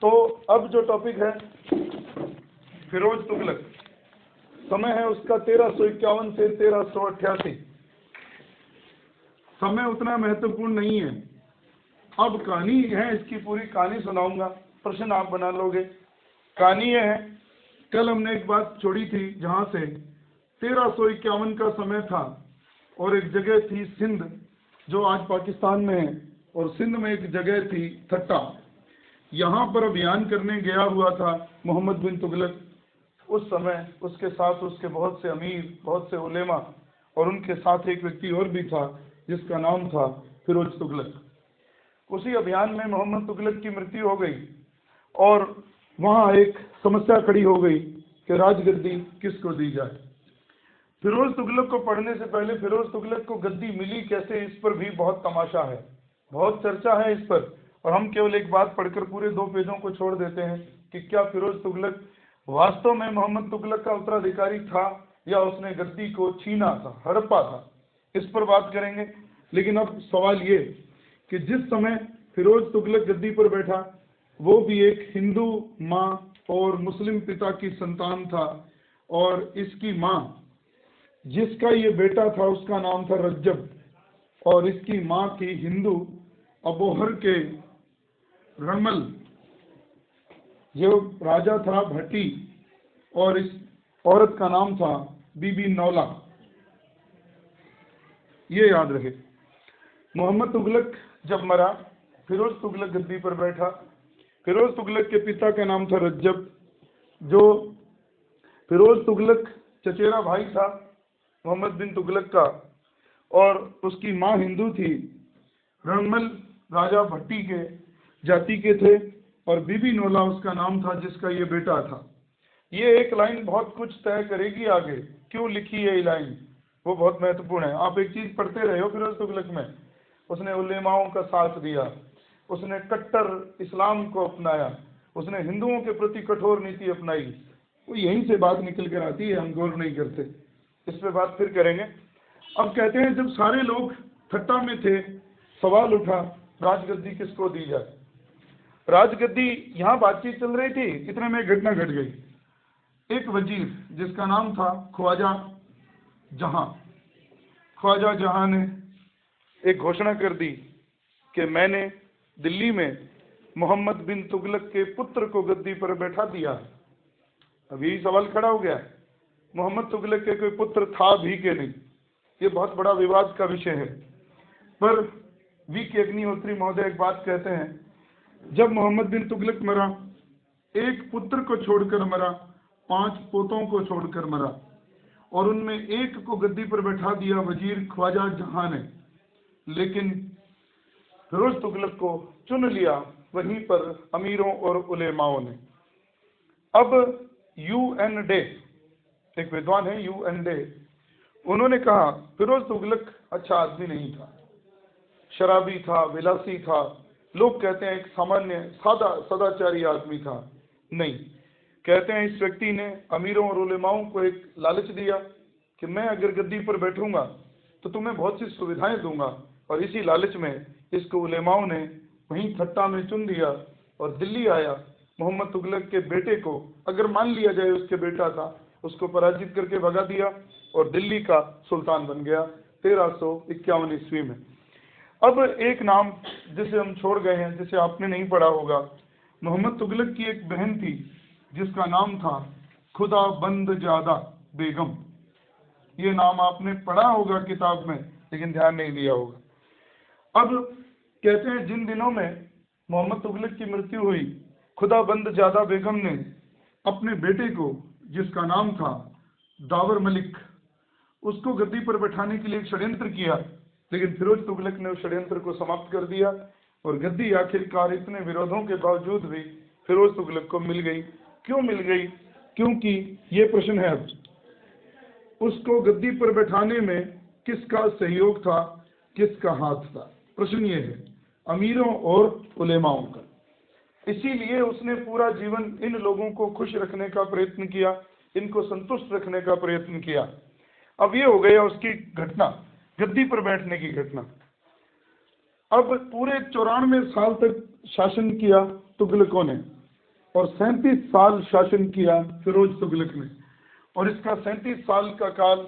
तो अब जो टॉपिक है फिरोज तुगलक, समय है उसका 1351 से 1388। समय उतना महत्वपूर्ण नहीं है। अब कहानी है, इसकी पूरी कहानी सुनाऊंगा, प्रश्न आप बना लोगे। कहानी यह है, कल हमने एक बात छोड़ी थी जहां से 1351 का समय था और एक जगह थी सिंध जो आज पाकिस्तान में है, और सिंध में एक जगह थी थट्टा। यहाँ पर अभियान करने गया हुआ था मोहम्मद बिन तुगलक। उस समय उसके साथ उसके बहुत से अमीर, बहुत से उलेमा और उनके साथ एक व्यक्ति और भी था जिसका नाम था फिरोज तुगलक। उसी अभियान में मोहम्मद तुगलक की मृत्यु हो गई और वहाँ एक समस्या खड़ी हो गई कि राजगद्दी किसको दी जाए। फिरोज तुगलक को पढ़ने से पहले फिरोज तुगलक को गद्दी मिली कैसे, इस पर भी बहुत तमाशा है, बहुत चर्चा है इस पर। और हम केवल एक बात पढ़कर पूरे 2 पेजों को छोड़ देते हैं कि क्या फिरोज तुगलक वास्तव में मोहम्मद तुगलक का उत्तराधिकारी था या उसने गद्दी को छीना था, हड़पा था, इस पर बात करेंगे। लेकिन अब सवाल ये कि जिस समय फिरोज तुगलक गद्दी पर बैठा वो भी एक हिंदू माँ और मुस्लिम पिता की संतान था, और इसकी माँ जिसका ये बेटा था उसका नाम था रज्जब, और इसकी माँ थी हिंदू अबोहर के रमल, जो राजा था भट्टी, और इस औरत का नाम था बीबी नौला। ये याद रहे। मोहम्मद तुगलक जब मरा, फिरोज तुगलक गद्दी पर बैठा। फिरोज तुगलक के पिता का नाम था रज्जब, जो फिरोज तुगलक चचेरा भाई था मोहम्मद बिन तुगलक का, और उसकी माँ हिंदू थी, रमल राजा भट्टी के जाति के थे, और बीबी नौला उसका नाम था जिसका ये बेटा था। ये एक लाइन बहुत कुछ तय करेगी आगे, क्यों लिखी है ये लाइन, वो बहुत महत्वपूर्ण है। आप एक चीज पढ़ते रहे हो फिरोज तुगलक में, उसने उलेमाओं का साथ दिया, उसने कट्टर इस्लाम को अपनाया, उसने हिंदुओं के प्रति कठोर नीति अपनाई। वो यहीं से बात निकल कर आती है, हम गौर नहीं करते, इस पे बात फिर करेंगे। अब कहते हैं जब सारे लोग थट्टा में थे, सवाल उठा राजगद्दी किसको दी जाए। राजगद्दी, यहाँ बातचीत चल रही थी, इतने में घटना घट गई। एक वजीर जिसका नाम था ख्वाजा जहां, ख्वाजा जहां ने एक घोषणा कर दी कि मैंने दिल्ली में मोहम्मद बिन तुगलक के पुत्र को गद्दी पर बैठा दिया। अब यही सवाल खड़ा हो गया, मोहम्मद तुगलक के कोई पुत्र था भी कि नहीं, ये बहुत बड़ा विवाद का विषय है। पर वी के अग्निहोत्री महोदय एक बात कहते हैं, जब मोहम्मद बिन तुगलक मरा, एक पुत्र को छोड़कर मरा, 5 पोतों को छोड़कर मरा, और उनमें एक को गद्दी पर बैठा दिया वजीर ख्वाजा जहां ने। लेकिन फिरोज तुगलक को चुन लिया वहीं पर अमीरों और उलेमाओं ने। अब UN डे, एक विद्वान है UN डे, उन्होंने कहा फिरोज तुगलक अच्छा आदमी नहीं था, शराबी था, विलासी था, लोग कहते हैं एक सामान्य सादा सदाचारी आदमी था। नहीं, कहते हैं इस व्यक्ति ने अमीरों और उलेमाओं को एक लालच दिया कि मैं अगर गद्दी पर बैठूंगा तो तुम्हें बहुत सी सुविधाएं दूंगा, और इसी लालच में इसको उलेमाओं ने वहीं थट्टा में चुन दिया और दिल्ली आया। मोहम्मद तुगलक के बेटे को, अगर मान लिया जाए उसके बेटा था, उसको पराजित करके भगा दिया और दिल्ली का सुल्तान बन गया 1351 ईस्वी में। अब एक नाम जिसे हम छोड़ गए हैं, जिसे आपने नहीं पढ़ा होगा, मोहम्मद तुगलक की एक बहन थी जिसका नाम था खुदा बंद ज्यादा बेगम। ये नाम आपने पढ़ा होगा किताब में, लेकिन ध्यान नहीं दिया होगा। अब कहते हैं जिन दिनों में मोहम्मद तुगलक की मृत्यु हुई, खुदा बंद ज्यादा बेगम ने अपने बेटे को, जिसका नाम था दावर मलिक, उसको गद्दी पर बैठाने के लिए एक षड्यंत्र किया। लेकिन फिरोज तुगलक ने उस षड्यंत्र को समाप्त कर दिया और गद्दी आखिरकार इतने विरोधों के बावजूद भी फिरोज तुगलक को मिल गई। क्यों मिल गई? क्योंकि ये प्रश्न है, उसको गद्दी पर बैठाने में किसका सहयोग था, किसका हाथ था? प्रश्न ये है, अमीरों और उलेमाओं का। इसीलिए उसने पूरा जीवन इन लोगों को खुश रखने का प्रयत्न किया, इनको संतुष्ट रखने का प्रयत्न किया। अब ये हो गया उसकी घटना, गद्दी पर बैठने की घटना। अब पूरे 94 साल तक शासन किया तुगलकों ने, और 37 साल शासन किया फिरोज तुगलक ने। और इसका 37 साल का काल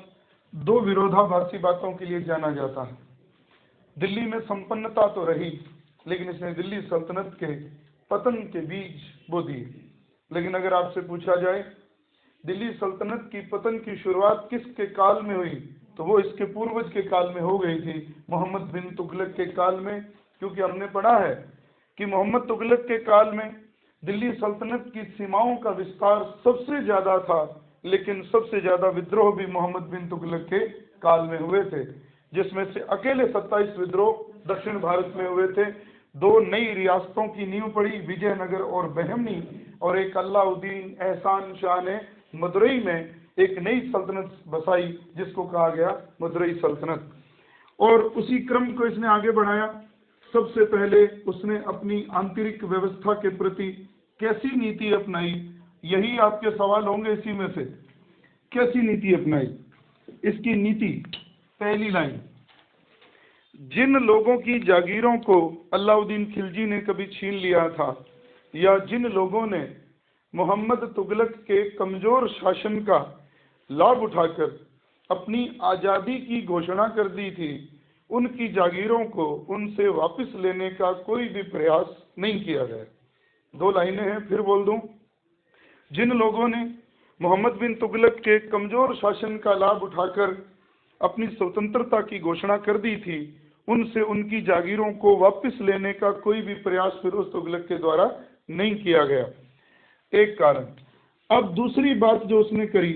दो विरोधाभासी बातों के लिए जाना जाता है। दिल्ली में संपन्नता तो रही, लेकिन इसने दिल्ली सल्तनत के पतन के बीज बो दिए। लेकिन अगर आपसे पूछा जाए दिल्ली सल्तनत की पतन की शुरुआत किसके काल में हुई, तो वो इसके पूर्वज के काल में हो गई थी, मोहम्मद बिन तुगलक के काल में। क्योंकि हमने पढ़ा है कि मोहम्मद तुगलक के काल में दिल्ली सल्तनत की सीमाओं का विस्तार सबसे ज्यादा था, लेकिन सबसे ज्यादा विद्रोह भी मोहम्मद बिन तुगलक के काल में हुए थे, जिसमें से अकेले 27 विद्रोह दक्षिण भारत में हुए थे। 2 नई रियासतों की नींव पड़ी, विजयनगर और बहमनी, और एक अलाउद्दीन एहसान शाह ने मदुरई में एक नई सल्तनत बसाई जिसको कहा गया मदुरई सल्तनत। और उसी क्रम को इसने आगे बढ़ाया। सबसे पहले उसने अपनी आंतरिक व्यवस्था के प्रति कैसी नीति अपनाई, यही आपके सवाल होंगे इसी में से। कैसी नीति अपनाई? इसकी नीति, पहली लाइन, जिन लोगों की जागीरों को अलाउद्दीन खिलजी ने कभी छीन लिया था, या जिन लोगों ने मोहम्मद तुगलक के कमजोर शासन का लाभ उठाकर अपनी आजादी की घोषणा कर दी थी, उनकी जागीरों को उनसे वापस लेने का कोई भी प्रयास नहीं किया गया। 2 लाइनें हैं, फिर बोल दूं। जिन लोगों ने मोहम्मद बिन तुगलक के कमजोर शासन का लाभ उठाकर अपनी स्वतंत्रता की घोषणा कर दी थी, उनसे उनकी जागीरों को वापस लेने का कोई भी प्रयास फिरोज तुगलक के द्वारा नहीं किया गया। एक कारण। अब दूसरी बात जो उसने करी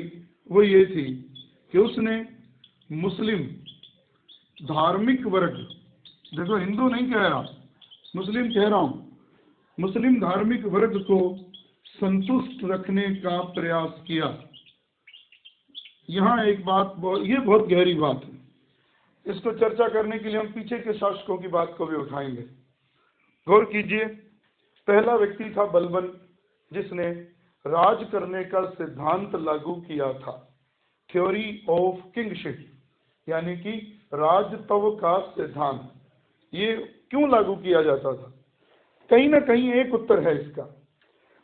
वो ये थी कि उसने मुस्लिम धार्मिक वर्ग, देखो हिंदू नहीं कह रहा, मुस्लिम कह रहा हूं, मुस्लिम धार्मिक वर्ग को संतुष्ट रखने का प्रयास किया। यहाँ एक बात, ये बहुत गहरी बात है, इसको चर्चा करने के लिए हम पीछे के शासकों की बात को भी उठाएंगे। गौर कीजिए, पहला व्यक्ति था बलबन, जिसने राज करने का सिद्धांत लागू किया था, थ्योरी ऑफ किंगशिप, यानी कि राजत्व का सिद्धांत। ये क्यों लागू किया जाता था? कहीं ना कहीं एक उत्तर है इसका।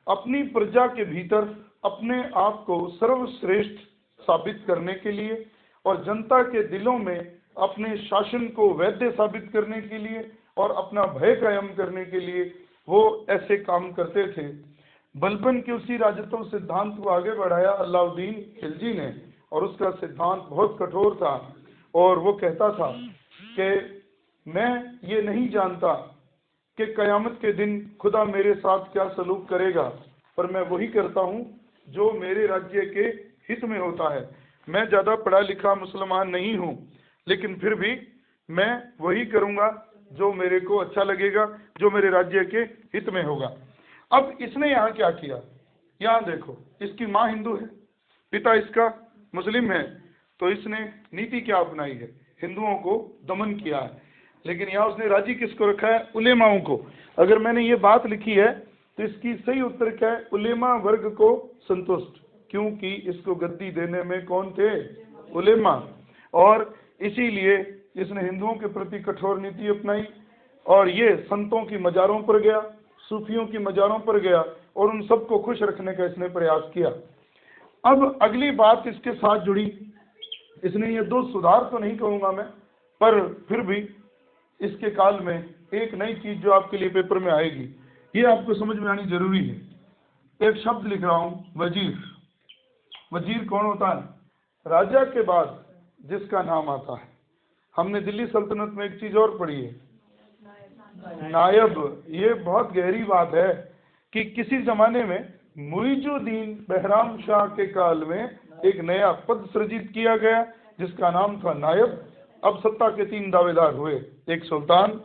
अपनी प्रजा के भीतर अपने आप को सर्वश्रेष्ठ साबित करने के लिए और जनता के दिलों में अपने शासन को वैध साबित करने के लिए और अपना भय कायम करने के लिए वो ऐसे काम करते थे। बलबन के उसी राजत्व सिद्धांत को आगे बढ़ाया अलाउद्दीन खिलजी ने, और उसका सिद्धांत बहुत कठोर था। और वो कहता था कि मैं ये नहीं जानता कि कयामत के दिन खुदा मेरे साथ क्या सलूक करेगा, पर मैं वही करता हूँ जो मेरे राज्य के हित में होता है। मैं ज़्यादा पढ़ा लिखा मुसलमान नहीं हूँ, लेकिन फिर भी मैं वही करूँगा जो मेरे को अच्छा लगेगा, जो मेरे राज्य के हित में होगा। अब इसने यहाँ क्या किया? यहाँ देखो, इसकी माँ हिंदू है, पिता इसका मुस्लिम है, तो इसने नीति क्या अपनाई है? हिंदुओं को दमन किया है। लेकिन यहाँ उसने राजी किसको रखा है? उलेमाओं को। अगर मैंने ये बात लिखी है तो इसकी सही उत्तर क्या है? उलेमा वर्ग को संतुष्ट, क्योंकि इसको गद्दी देने में कौन थे? उलेमा। और इसीलिए इसने हिंदुओं के प्रति कठोर नीति अपनाई, और ये संतों की मज़ारों पर गया, सूफियों की मज़ारों पर गया, और उन सबको खुश रखने का इसने प्रयास किया। अब अगली बात इसके साथ जुड़ी, इसने ये 2 सुधार तो नहीं कहूँगा मैं, पर फिर भी इसके काल में एक नई चीज़ जो आपके लिए पेपर में आएगी, ये आपको समझ में आनी जरूरी है। एक शब्द लिख रहा हूँ, वजीर। वजीर कौन होता है? राजा के बाद जिसका नाम आता है। हमने दिल्ली सल्तनत में एक चीज़ और पढ़ी है, नायब। ये बहुत गहरी बात है कि किसी जमाने में मुइजुद्दीन बहराम शाह के काल में एक नया पद सृजित किया गया जिसका नाम था नायब। अब सत्ता के 3 दावेदार हुए, एक सुल्तान,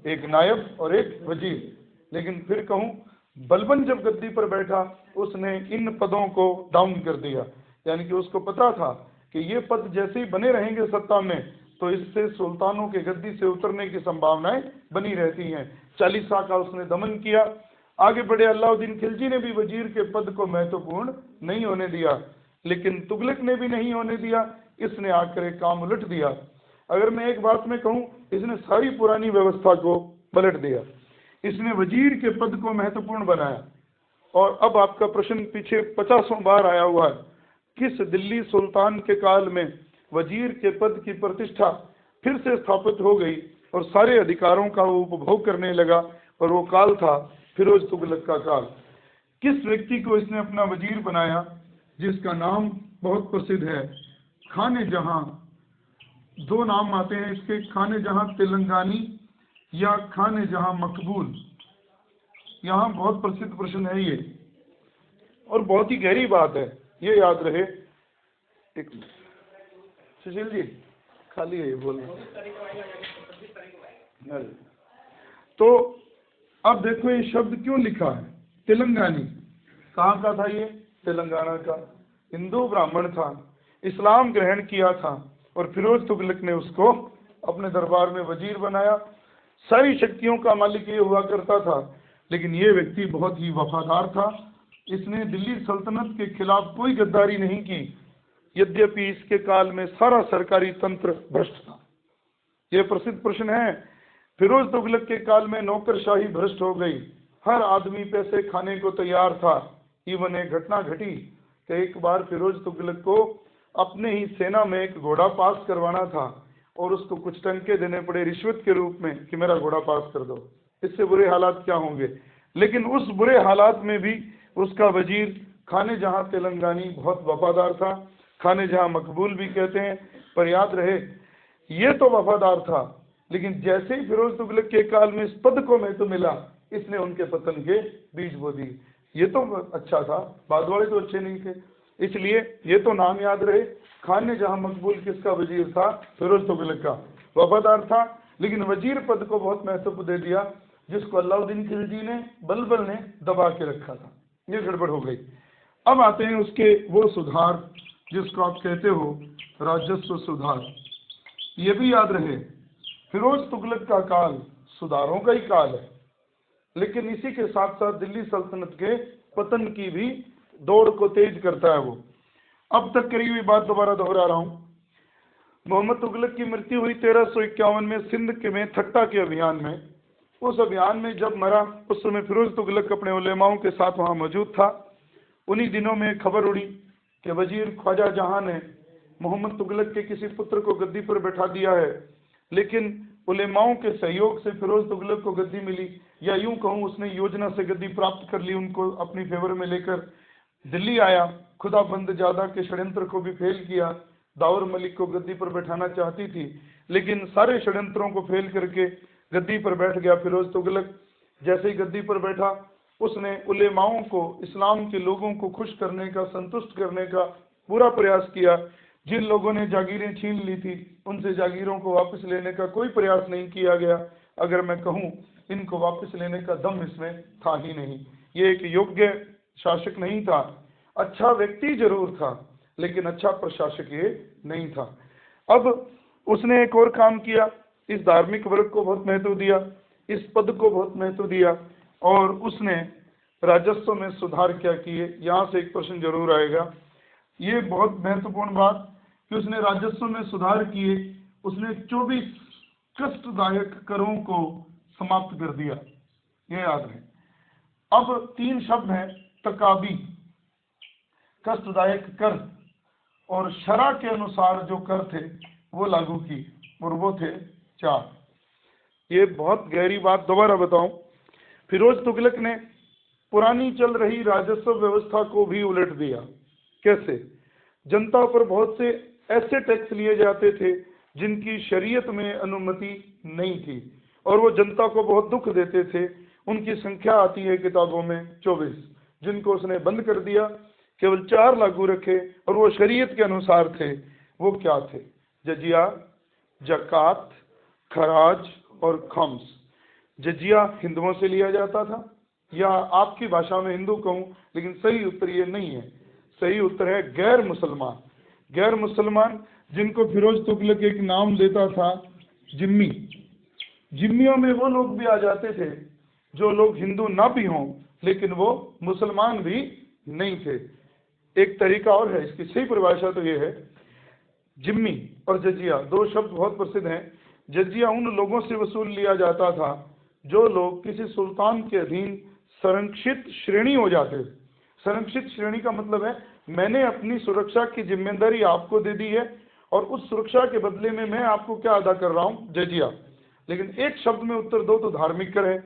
एक नायब और एक वजीर। लेकिन फिर कहूँ, बलबन जब गद्दी पर बैठा उसने इन पदों को डाउन कर दिया, यानी कि उसको पता था कि ये पद जैसे ही बने रहेंगे सत्ता में तो इससे सुल्तानों के गद्दी से उतरने की संभावनाएं बनी रहती हैं। 40 साल का उसने दमन किया। आगे बढ़े अलाउद्दीन खिलजी ने भी वजीर के पद को महत्वपूर्ण नहीं होने दिया, लेकिन तुगलक ने भी नहीं होने दिया। इसने आकर एक काम उलट दिया। अगर मैं एक बात में कहूँ, इसने सारी पुरानी व्यवस्था को पलट दिया। इसने वजीर के पद को महत्वपूर्ण बनाया और अब आपका प्रश्न पीछे 50वां बार आया हुआ है, किस दिल्ली सुल्तान के काल में वजीर के पद की प्रतिष्ठा फिर से स्थापित हो गई और सारे अधिकारों का वो उपभोग करने लगा, और वो काल था फिरोज तुगलक का काल। किस व्यक्ति को इसने अपना वजीर बनाया, जिसका नाम बहुत प्रसिद्ध है, खाने जहां। दो नाम आते हैं इसके, खाने जहां तेलंगानी या खाने जहां मकबूल। यहाँ बहुत प्रसिद्ध प्रश्न है ये, और बहुत ही गहरी बात है, ये याद रहे। एक सुशील जी खाली है ये बोल। तो अब देखो ये शब्द क्यों लिखा है, तेलंगानी। कहाँ का था ये? तेलंगाना का। हिंदू ब्राह्मण था, इस्लाम ग्रहण किया था, और फिरोज तुगलक ने उसको अपने दरबार में वजीर बनाया। सारी शक्तियों का मालिक ये हुआ करता था, लेकिन ये व्यक्ति बहुत ही वफादार था। इसने दिल्ली सल्तनत के खिलाफ कोई गद्दारी नहीं की, यद्यपि इसके काल में सारा सरकारी तंत्र भ्रष्ट था। ये प्रसिद्ध प्रश्न है, फिरोज तुगलक के काल में नौकरशाही भ्रष्ट हो गई, हर आदमी पैसे खाने को तैयार था। इवन एक घटना घटी कि एक बार फिरोज तुगलक को अपने ही सेना में एक घोड़ा पास करवाना था, और उसको कुछ टंके देने पड़े रिश्वत के रूप में कि मेरा घोड़ा पास कर दो। इससे बुरे हालात क्या होंगे। लेकिन उस बुरे हालात में भी उसका वजीर खाने जहां तेलंगानी बहुत वफादार था, खाने जहां मकबूल भी कहते हैं, पर याद रहे ये तो वफादार था, लेकिन जैसे ही फिरोज तुगलक के काल में इस पद को महत्व मिला, इसने उनके पतन के बीज बो दी। ये तो अच्छा था, बाद वाले तो अच्छे नहीं थे, इसलिए ये तो नाम याद रहे। खाने जहां मकबूल किसका वजीर था? फिरोज तुगलक का। वफादार था, लेकिन वजीर पद को बहुत महत्व दे दिया, जिसको अलाउद्दीन खिलजी ने बलबल ने दबा के रखा था। ये गड़बड़ हो गई। अब आते हैं उसके वो सुधार जिसको आप कहते हो राजस्व सुधार। ये भी याद रहे, फिरोज तुगलक का काल सुधारों का ही काल है, लेकिन इसी के साथ साथ दिल्ली सल्तनत के पतन की भी दौड़ को तेज करता है वो। अब तक करी हुई बात दोबारा दोहरा रहा हूँ। मोहम्मद तुगलक की मृत्यु हुई 1351 में सिंध के में ठट्टा के अभियान में। उस अभियान में जब मरा, उस समय फिरोज तुगलक अपने उलेमाओं के साथ वहाँ मौजूद था। उन्हीं दिनों में खबर उड़ी कि वजीर ख्वाजा जहां ने मोहम्मद तुगलक के किसी पुत्र को गद्दी पर बैठा दिया है, लेकिन उलेमाओं के सहयोग से फिरोज तुगलक को गद्दी मिली, या यूं कहूं उसने योजना से गद्दी प्राप्त कर ली, उनको अपनी फेवर में लेकर दिल्ली आया। खुदाबंद जादा के षड्यंत्र को भी फेल किया। दाऊर मलिक को गद्दी पर बैठाना चाहती थी, लेकिन सारे षड्यंत्रों को फेल करके गद्दी पर बैठ गया फिरोज तुगलक। जैसे ही गद्दी पर बैठा, उसने उलेमाओं को, इस्लाम के लोगों को खुश करने का, संतुष्ट करने का पूरा प्रयास किया। जिन लोगों ने जागीरें छीन ली थी, उनसे जागीरों को वापस लेने का कोई प्रयास नहीं किया गया। अगर मैं कहूँ, इनको वापस लेने का दम इसमें था ही नहीं। ये एक योग्य शासक नहीं था। अच्छा व्यक्ति जरूर था, लेकिन अच्छा प्रशासक ये नहीं था। अब उसने एक और काम किया, इस धार्मिक वर्ग को बहुत महत्व दिया, इस पद को बहुत महत्व दिया, और उसने राजस्व में सुधार क्या किए। यहाँ से एक प्रश्न जरूर आएगा, ये बहुत महत्वपूर्ण बात कि उसने राजस्व में सुधार किए। उसने 24 कष्टदायक करों को समाप्त कर दिया, ये याद है। अब 3 शब्द हैं, तकाबी, कष्टदायक कर, और शरा के अनुसार जो कर थे वो लागू की, और वो थे 4। ये बहुत गहरी बात दोबारा बताऊं। फिरोज तुगलक ने पुरानी चल रही राजस्व व्यवस्था को भी उलट दिया। कैसे? जनता पर बहुत से ऐसे टैक्स लिए जाते थे जिनकी शरीयत में अनुमति नहीं थी, और वो जनता को बहुत दुख देते थे। उनकी संख्या आती है किताबों में 24, जिनको उसने बंद कर दिया, केवल 4 लागू रखे, और वो शरीयत के अनुसार थे। वो क्या थे? जजिया, जकात, खराज और खम्स। जजिया हिंदुओं से लिया जाता था, या आपकी भाषा में हिंदू कहूँ, लेकिन सही उत्तर ये नहीं है। सही उत्तर है गैर मुसलमान। गैर मुसलमान, जिनको फिरोज तुगलक एक नाम देता था, जिम्मी। जिम्मियों में वो लोग भी आ जाते थे जो लोग हिंदू ना भी हों, लेकिन वो मुसलमान भी नहीं थे। एक तरीका और है, इसकी सही परिभाषा तो ये है, जिम्मी और जजिया 2 शब्द बहुत प्रसिद्ध हैं। जजिया उन लोगों से वसूल लिया जाता था जो लोग किसी सुल्तान के अधीन संरक्षित श्रेणी हो जाते। संरक्षित श्रेणी का मतलब है मैंने अपनी सुरक्षा की जिम्मेदारी आपको दे दी है और उस सुरक्षा के बदले में मैं आपको क्या अदा कर रहा हूँ, जजिया। लेकिन एक शब्द में उत्तर दो तो धार्मिक कर है,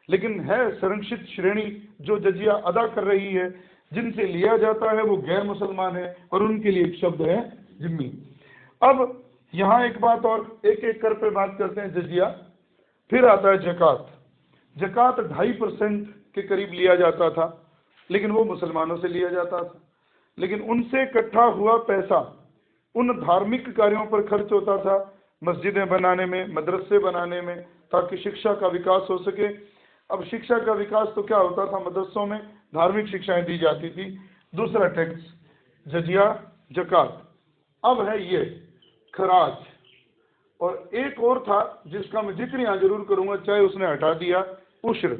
लेकिन है संरक्षित श्रेणी जो जजिया अदा कर रही है, जिनसे लिया जाता है वो गैर मुसलमान है और उनके लिए एक शब्द है जिम्मी। अब यहाँ एक बात और, एक एक कर पे बात करते हैं जजिया। फिर आता है जकात। जकात 2.5% के करीब लिया जाता था, लेकिन वो मुसलमानों से लिया जाता था। लेकिन उनसे इकट्ठा हुआ पैसा उन धार्मिक कार्यों पर खर्च होता था, मस्जिदें बनाने में, मदरसे बनाने में, ताकि शिक्षा का विकास हो सके। अब शिक्षा का विकास तो क्या होता था, मदरसों में धार्मिक शिक्षाएं दी जाती थी। दूसरा टैक्स जजिया, जकात। अब है ये खराज, और एक और था जिसका मैं जिक्र यहाँ जरूर करूंगा, चाहे उसने हटा दिया, उश्र।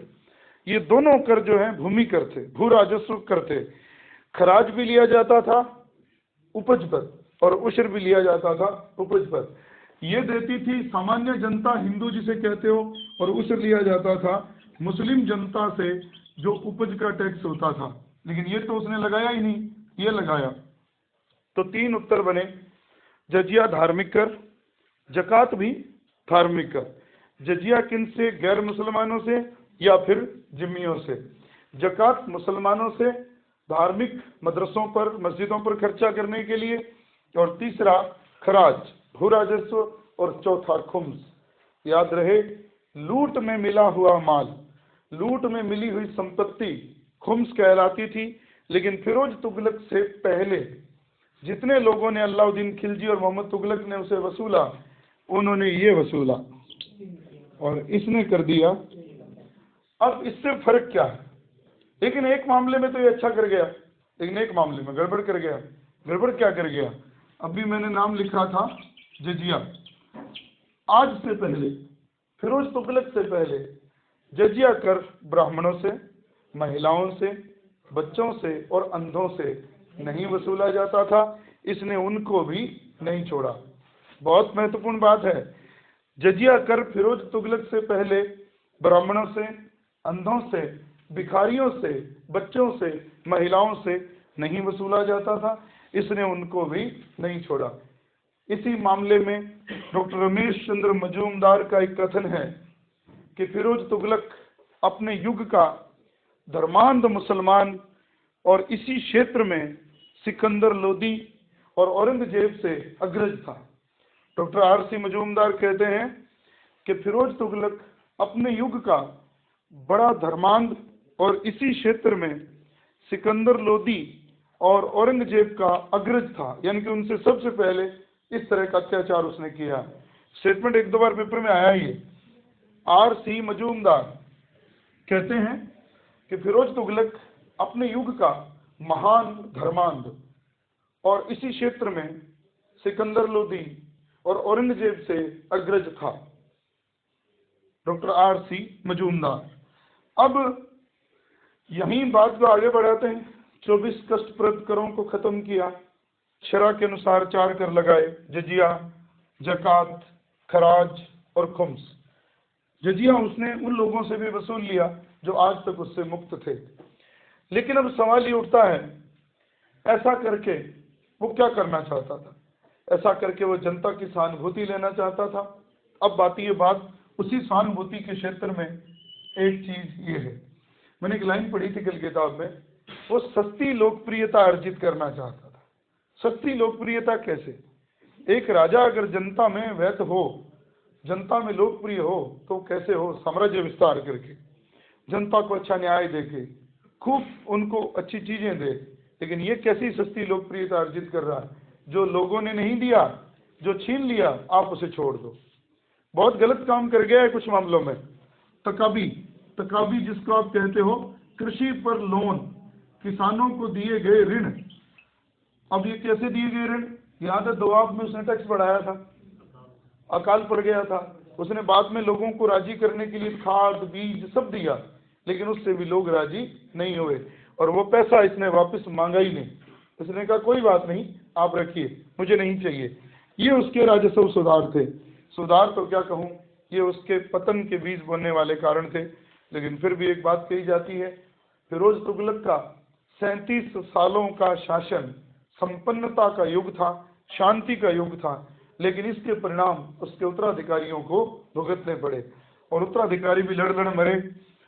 ये दोनों कर जो है भूमि कर थे, भू राजस्व कर थे। खराज भी लिया जाता था उपज पर और उश्र भी लिया जाता था उपज पर। ये देती थी सामान्य जनता, हिंदू जिसे कहते हो, और उश्र लिया जाता था मुस्लिम जनता से जो उपज का टैक्स होता था। लेकिन ये तो उसने लगाया ही नहीं, ये लगाया। तो 3 उत्तर बने, जजिया धार्मिक कर, जकात भी धार्मिक कर। जजिया किन से, गैर मुसलमानों से या फिर जिम्मियों से। जकात मुसलमानों से, धार्मिक मदरसों पर, मस्जिदों पर खर्चा करने के लिए। और तीसरा खराज, भू राजस्व। और चौथा खुम्स। याद रहे, लूट में मिला हुआ माल, लूट में मिली हुई संपत्ति खुम्स कहलाती थी। लेकिन फिरोज तुगलक से पहले जितने लोगों ने अलाउद्दीन खिलजी और मोहम्मद तुगलक ने उसे वसूला, उन्होंने ये वसूला और इसने कर दिया। अब इससे फर्क क्या है? लेकिन एक मामले में तो ये अच्छा कर गया, लेकिन एक मामले में गड़बड़ कर गया। गड़बड़ क्या कर गया? अभी मैंने नाम लिखा था जजिया। आज से पहले, फिरोज तुगलक से पहले, जजिया कर ब्राह्मणों से, महिलाओं से, बच्चों से और अंधों से नहीं वसूला जाता था। इसने उनको भी नहीं छोड़ा। बहुत महत्वपूर्ण बात है, जजिया कर फिरोज तुगलक से पहले ब्राह्मणों से, अंधों से, भिखारियों से, बच्चों से, महिलाओं से नहीं वसूला जाता था। इसने उनको भी नहीं छोड़ा। इसी मामले में डॉक्टर रमेश चंद्र मजूमदार का एक कथन है कि फिरोज तुगलक अपने युग का धर्मांध मुसलमान और इसी क्षेत्र में सिकंदर लोदी और औरंगजेब से अग्रज था। Doctor R C. मजूमदार कहते हैं कि फिरोज तुगलक अपने युग का बड़ा धर्मांध और इसी क्षेत्र में सिकंदर लोदी और औरंगजेब का अग्रज था, यानी कि उनसे सबसे पहले इस तरह का अत्याचार उसने किया। स्टेटमेंट 1-2 बार पेपर में आया ही है। आर.सी. मजूमदार कहते हैं कि फिरोज तुगलक अपने युग का महान धर्मांध और इसी क्षेत्र में सिकंदर लोदी और औरंगजेब से अग्रज था। Doctor R C. मजूमदार। अब यही बात को आगे बढ़ाते हैं। 24 कष्टप्रद करों को खत्म किया, शरा के अनुसार 4 कर लगाए, जजिया, जकात, खराज और खुम्स। जजिया उसने उन लोगों से भी वसूल लिया जो आज तक उससे मुक्त थे। लेकिन अब सवाल ये उठता है, ऐसा करके वो क्या करना चाहता था? ऐसा करके वो जनता की सहानुभूति लेना चाहता था। अब बात उसी सहानुभूति के क्षेत्र में एक चीज ये है, मैंने एक लाइन पढ़ी थी कल किताब में, वो सस्ती लोकप्रियता अर्जित करना चाहता था। सस्ती लोकप्रियता कैसे? एक राजा अगर जनता में वैध हो, जनता में लोकप्रिय हो, तो कैसे हो? साम्राज्य विस्तार करके, जनता को अच्छा न्याय देके, खूब उनको अच्छी चीजें दे। लेकिन ये कैसी सस्ती लोकप्रियता अर्जित कर रहा है? जो लोगों ने नहीं दिया, जो छीन लिया, आप उसे छोड़ दो। बहुत गलत काम कर गया है कुछ मामलों में। तकाबी जिसको आप कहते हो, कृषि पर लोन, किसानों को दिए गए ऋण। अब ये कैसे दिए गए ऋण? याद है दोआब में उसने टैक्स बढ़ाया था, अकाल पड़ गया था, उसने बाद में लोगों को राजी करने के लिए खाद बीज सब दिया, लेकिन उससे भी लोग राजी नहीं हुए और वो पैसा इसने वापस मांगा ही नहीं। उसने कहा कोई बात नहीं, आप रखिए, मुझे नहीं चाहिए। ये उसके राजस्व सुधार थे। सुधार तो क्या कहूँ, ये उसके पतन के बीज बोने वाले कारण थे। लेकिन फिर भी एक बात कही जाती है, फिरोज तुगलक का 37 सालों का शासन संपन्नता का युग था, शांति का युग था, लेकिन इसके परिणाम उसके उत्तराधिकारियों को भुगतने पड़े और उत्तराधिकारी भी लड़ लड़ मरे।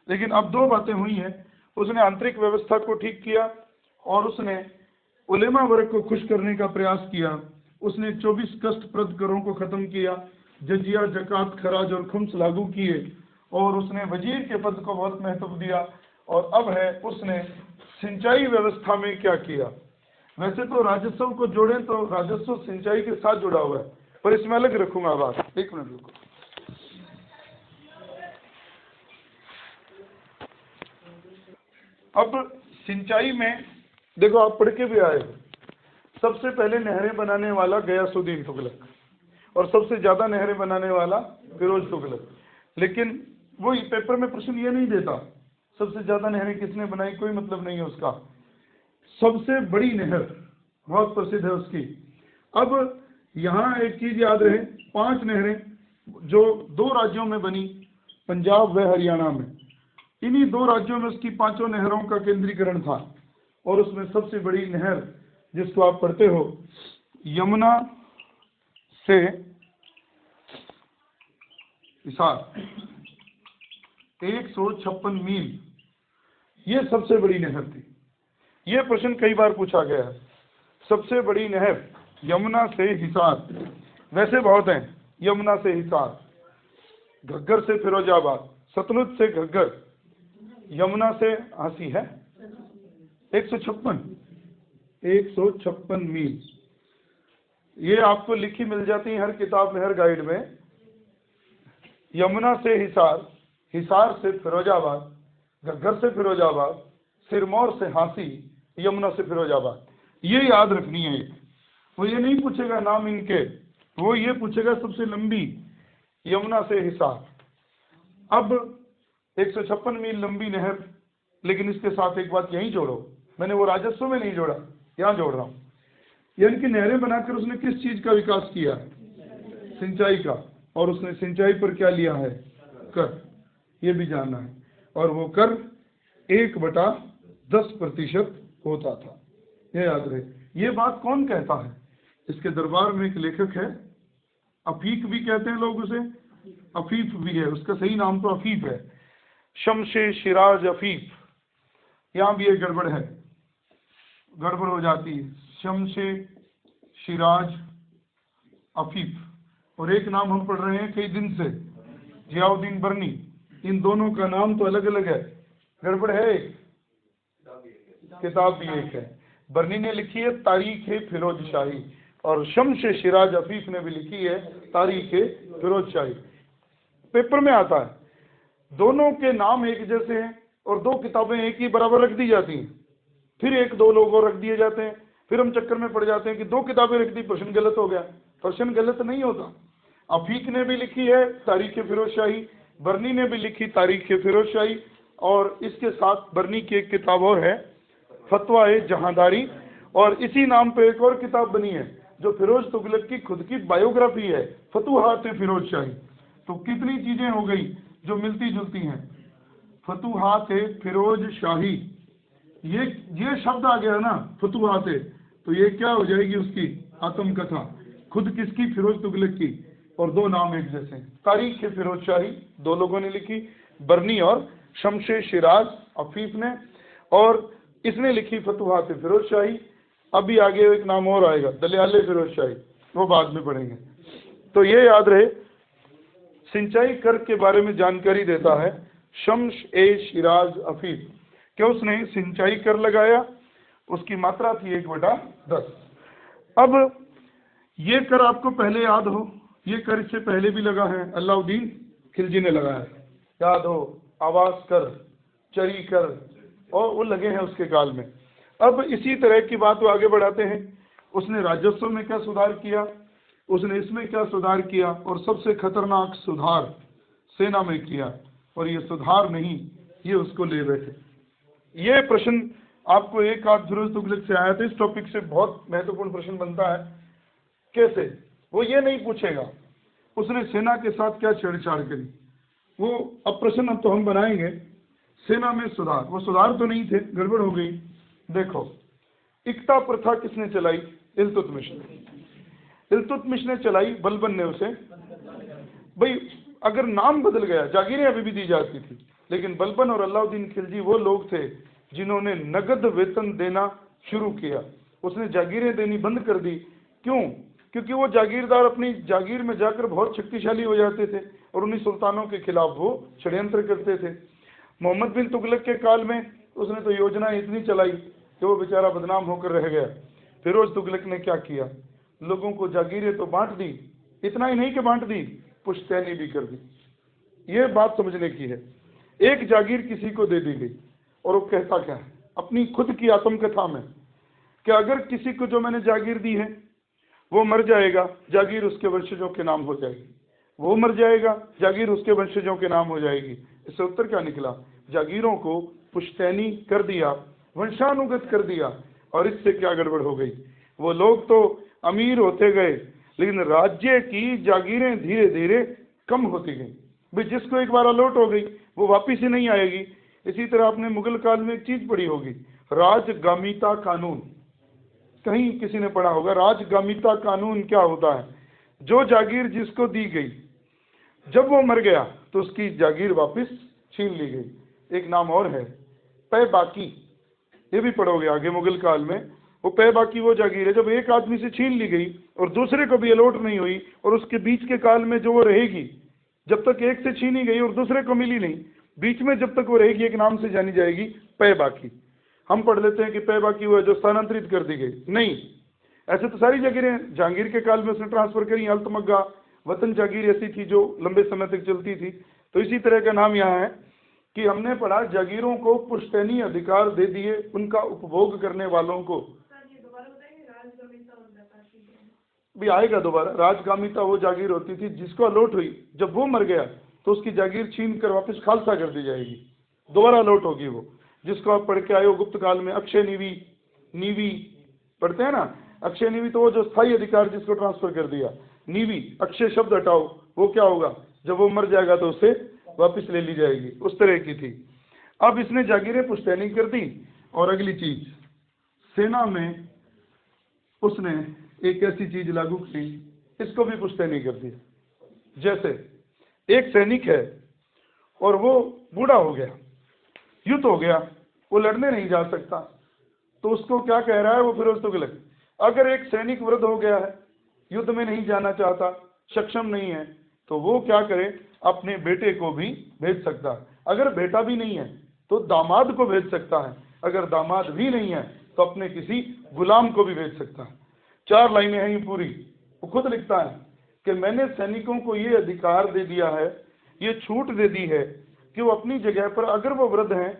लेकिन अब दो बातें हुई हैं, उसने आंतरिक व्यवस्था को ठीक किया और उसने उलेमा वर्ग को खुश करने का प्रयास किया। उसने 24 कष्टप्रद करों को खत्म किया, जजिया, जकात, खराज और खुम्स लागू किए और उसने वजीर के पद को बहुत महत्व दिया। और अब है उसने सिंचाई व्यवस्था में क्या किया। वैसे तो राजस्व को जोड़ें तो राजस्व सिंचाई के साथ जुड़ा हुआ है, पर इसमें अलग रखूंगा बात। एक मिनट रुको। अब सिंचाई में देखो, आप पढ़ के भी आए, सबसे पहले नहरें बनाने वाला गयासुद्दीन तुगलक और सबसे ज्यादा नहरें बनाने वाला फिरोज तुगलक। लेकिन वो पेपर में प्रश्न ये नहीं देता सबसे ज्यादा नहरें किसने बनाई, कोई मतलब नहीं है उसका। सबसे बड़ी नहर बहुत प्रसिद्ध है उसकी। अब यहाँ एक चीज याद रहे, 5 नहरें जो 2 राज्यों में बनी, पंजाब व हरियाणा में, इन्हीं 2 राज्यों में उसकी 5 नहरों का केंद्रीकरण था। और उसमें सबसे बड़ी नहर जिसको आप पढ़ते हो, यमुना से हिसार 156 मील, ये सबसे बड़ी नहर थी। ये प्रश्न कई बार पूछा गया है। सबसे बड़ी नहर यमुना से हिसार, वैसे बहुत हैं, यमुना से हिसार, घग्गर से फिरोजाबाद, सतलुज से घग्गर, यमुना से हांसी है 156 मील। ये आपको लिखी मिल जाती है हर किताब में, हर गाइड में। यमुना से हिसार, हिसार से फिरोजाबाद, घग्गर से फिरोजाबाद, सिरमौर से हांसी, यमुना से फिरोजाबाद। ये याद रखनी है। वो ये नहीं पूछेगा नाम इनके, वो ये पूछेगा सबसे लंबी यमुना से हिसार। अब 156 मील लंबी नहर, लेकिन इसके साथ एक बात यहीं जोड़ो, मैंने वो राजस्व में नहीं जोड़ा, यहाँ जोड़ रहा हूँ। यानी कि नहरें बनाकर उसने किस चीज का विकास किया, सिंचाई का। और उसने सिंचाई पर क्या लिया है, कर, ये भी जानना है। और वो कर 1/10% होता था, ये याद रहे। ये बात कौन कहता है, इसके दरबार में एक लेखक है, अफीक भी कहते हैं लोग उसे, अफीफ भी है, उसका सही नाम तो अफीफ है, शमशे शिराज अफीफ। यहाँ भी एक गड़बड़ है, गड़बड़ हो जाती है, शमशे शिराज अफीफ। और एक नाम हम पढ़ रहे हैं कई दिन से, जियाउद्दीन बर्नी। इन दोनों का नाम तो अलग अलग है, गड़बड़ है। एक किताब भी एक है, बर्नी ने लिखी है तारीख फिरोज शाही, और शम्स शिराज अफीफ ने भी लिखी है तारीख फिरोज शाही। पेपर में आता है, दोनों के नाम एक जैसे हैं और 2 किताबें एक ही बराबर रख दी जाती हैं, फिर 1-2 लोग और रख दिए जाते हैं, फिर हम चक्कर में पड़ जाते हैं कि 2 किताबें रख दी, प्रश्न गलत हो गया। प्रश्न गलत नहीं होता। अफीक ने भी लिखी है तारीख फिरोज शाही, बर्नी ने भी लिखी तारीख फिरोज शाही, और इसके साथ बर्नी की एक किताब और है, फतवा जहांदारी। और इसी नाम पे एक और किताब बनी है जो फिरोज तुगलक की खुद की बायोग्राफी है, फतुहात फिरोज शाही। तो कितनी चीजें हो गई जो मिलती जुलती हैं। फतुहात फिरोज शाही, ये शब्द आ गया ना, फतुहात, तो ये क्या हो जाएगी उसकी आत्मकथा, खुद किसकी, फिरोज तुगलक की, और 2 नाम एक जैसे। तारीख फिरोज शाही 2 लोगों ने लिखी, बर्नी और शमशे शिराज अफीफ ने, और इसने लिखी फतुहात फिरोज शाही। अभी आगे एक नाम और आएगा, दलियाले फिरोज शाही, वो बाद में पढ़ेंगे। तो ये याद रहे, सिंचाई कर के बारे में जानकारी देता है शम्स शिराज अफीफ, कि उसने सिंचाई कर लगाया, उसकी मात्रा थी 1/10। अब ये कर आपको पहले याद हो, ये कर इससे पहले भी लगा है, अलाउद्दीन खिलजी ने लगाया, याद हो, आवास कर, चरी कर, और वो लगे हैं उसके काल में। अब इसी तरह की बात वो आगे बढ़ाते हैं, उसने राजस्व में क्या सुधार किया, उसने इसमें क्या सुधार किया, और सबसे खतरनाक सुधार सेना में किया। और ये सुधार नहीं, ये उसको ले बैठे। ये प्रश्न आपको एक आध फिरोज तुगलक से आया था, इस टॉपिक से बहुत महत्वपूर्ण प्रश्न बनता है। कैसे, वो ये नहीं पूछेगा उसने सेना के साथ क्या छेड़छाड़ करी, वो अब प्रश्न अब तो हम बनाएंगे। सेना में सुधार, वो सुधार तो नहीं थे, गड़बड़ हो गई। देखो, इकता प्रथा किसने चलाई? इल्तुतमिश ने। इल्तुतमिश ने चलाई, बलबन ने उसे, भाई अगर नाम बदल गया, जागीरें अभी भी दी जाती थी, लेकिन बलबन और अलाउद्दीन खिलजी वो लोग थे जिन्होंने नगद वेतन देना शुरू किया। उसने जागीरें देनी बंद कर दी। क्यों? क्योंकि वो जागीरदार अपनी जागीर में जाकर बहुत शक्तिशाली हो जाते थे और उन्हीं सुल्तानों के खिलाफ वो षड्यंत्र करते थे। मोहम्मद बिन तुगलक के काल में उसने तो योजना इतनी चलाई कि वो बेचारा बदनाम होकर रह गया। फिरोज तुगलक ने क्या किया? लोगों को जागीरें तो बांट दी, इतना ही नहीं कि बांट दी, पुश्तैनी भी कर दी। ये बात समझने की है। एक जागीर किसी को दे दी गई और वो कहता क्या है अपनी खुद की आत्मकथा में कि अगर किसी को जो मैंने जागीर दी है वो मर जाएगा, जागीर उसके वंशजों के नाम हो जाएगी। वो मर जाएगा, जागीर उसके वंशजों के नाम हो जाएगी। इससे उत्तर क्या निकला? जागीरों को पुश्तैनी कर दिया, वंशानुगत कर दिया। और इससे क्या गड़बड़ हो गई? वो लोग तो अमीर होते गए, लेकिन राज्य की जागीरें धीरे धीरे कम होती गई। भाई जिसको एक बार अलॉट हो गई वो वापिस ही नहीं आएगी। इसी तरह आपने मुगल काल में एक चीज पढ़ी होगी, राजगामिता कानून। कहीं किसी ने पढ़ा होगा, राजगामिता कानून क्या होता है? जो जागीर जिसको दी गई, जब वो मर गया तो उसकी जागीर वापस छीन ली गई। एक नाम और है, पे बाकी। ये भी पढ़ोगे आगे मुगल काल में। वो पे बाकी वो जागीर है जब एक आदमी से छीन ली गई और दूसरे को भी अलॉट नहीं हुई, और उसके बीच के काल में जो वो रहेगी, जब तक एक से छीनी गई और दूसरे को मिली नहीं, बीच में जब तक वो रहेगी एक नाम से जानी जाएगी, पे बाकी। हम पढ़ लेते हैं कि पे बाकी हुआ जो स्थानांतरित कर दी गई। नहीं, ऐसे तो सारी जागीरें जहांगीर के काल में उसने ट्रांसफर करी। अल्तमगा वतन जागीर ऐसी थी जो लंबे समय तक चलती थी। तो इसी तरह का नाम यहाँ है कि हमने पढ़ा जागीरों को पुश्तैनी अधिकार दे दिए उनका उपभोग करने वालों को। भी आएगा दोबारा। राजगामिता वो जागीर होती थी जिसको अलॉट हुई, जब वो मर गया तो उसकी जागीर छीन कर वापस खालसा कर दी जाएगी, दोबारा अलॉट होगी वो। जिसको आप पढ़ के आए हो गुप्त काल में, अक्षय नीवी, नीवी पढ़ते हैं ना, अक्षय नीवी तो वो जो स्थायी अधिकार जिसको ट्रांसफर कर दिया। नीवी, अक्षय शब्द हटाओ, वो क्या होगा? जब वो मर जाएगा तो उससे वापस ले ली जाएगी। उस तरह की थी। अब इसने जागीरें पुश्तैनी कर दी। और अगली चीज, सेना में उसने एक ऐसी चीज लागू की, इसको भी पुश्तैनी कर दी। जैसे एक सैनिक है और वो बूढ़ा हो गया, युद्ध हो गया, वो लड़ने नहीं जा सकता, तो उसको क्या कह रहा है वो फिरोज तुगलक, अगर एक सैनिक वृद्ध हो गया है, युद्ध में नहीं जाना चाहता, सक्षम नहीं है, तो वो क्या करे, अपने बेटे को भी भेज सकता है। अगर बेटा भी नहीं है तो दामाद को भेज सकता है। अगर दामाद भी नहीं है तो अपने किसी गुलाम को भी भेज सकता है। 4 लाइनें हैं ये पूरी। वो खुद लिखता है कि मैंने सैनिकों को ये अधिकार दे दिया है, ये छूट दे दी है कि वो अपनी जगह पर अगर वो वृद्ध हैं,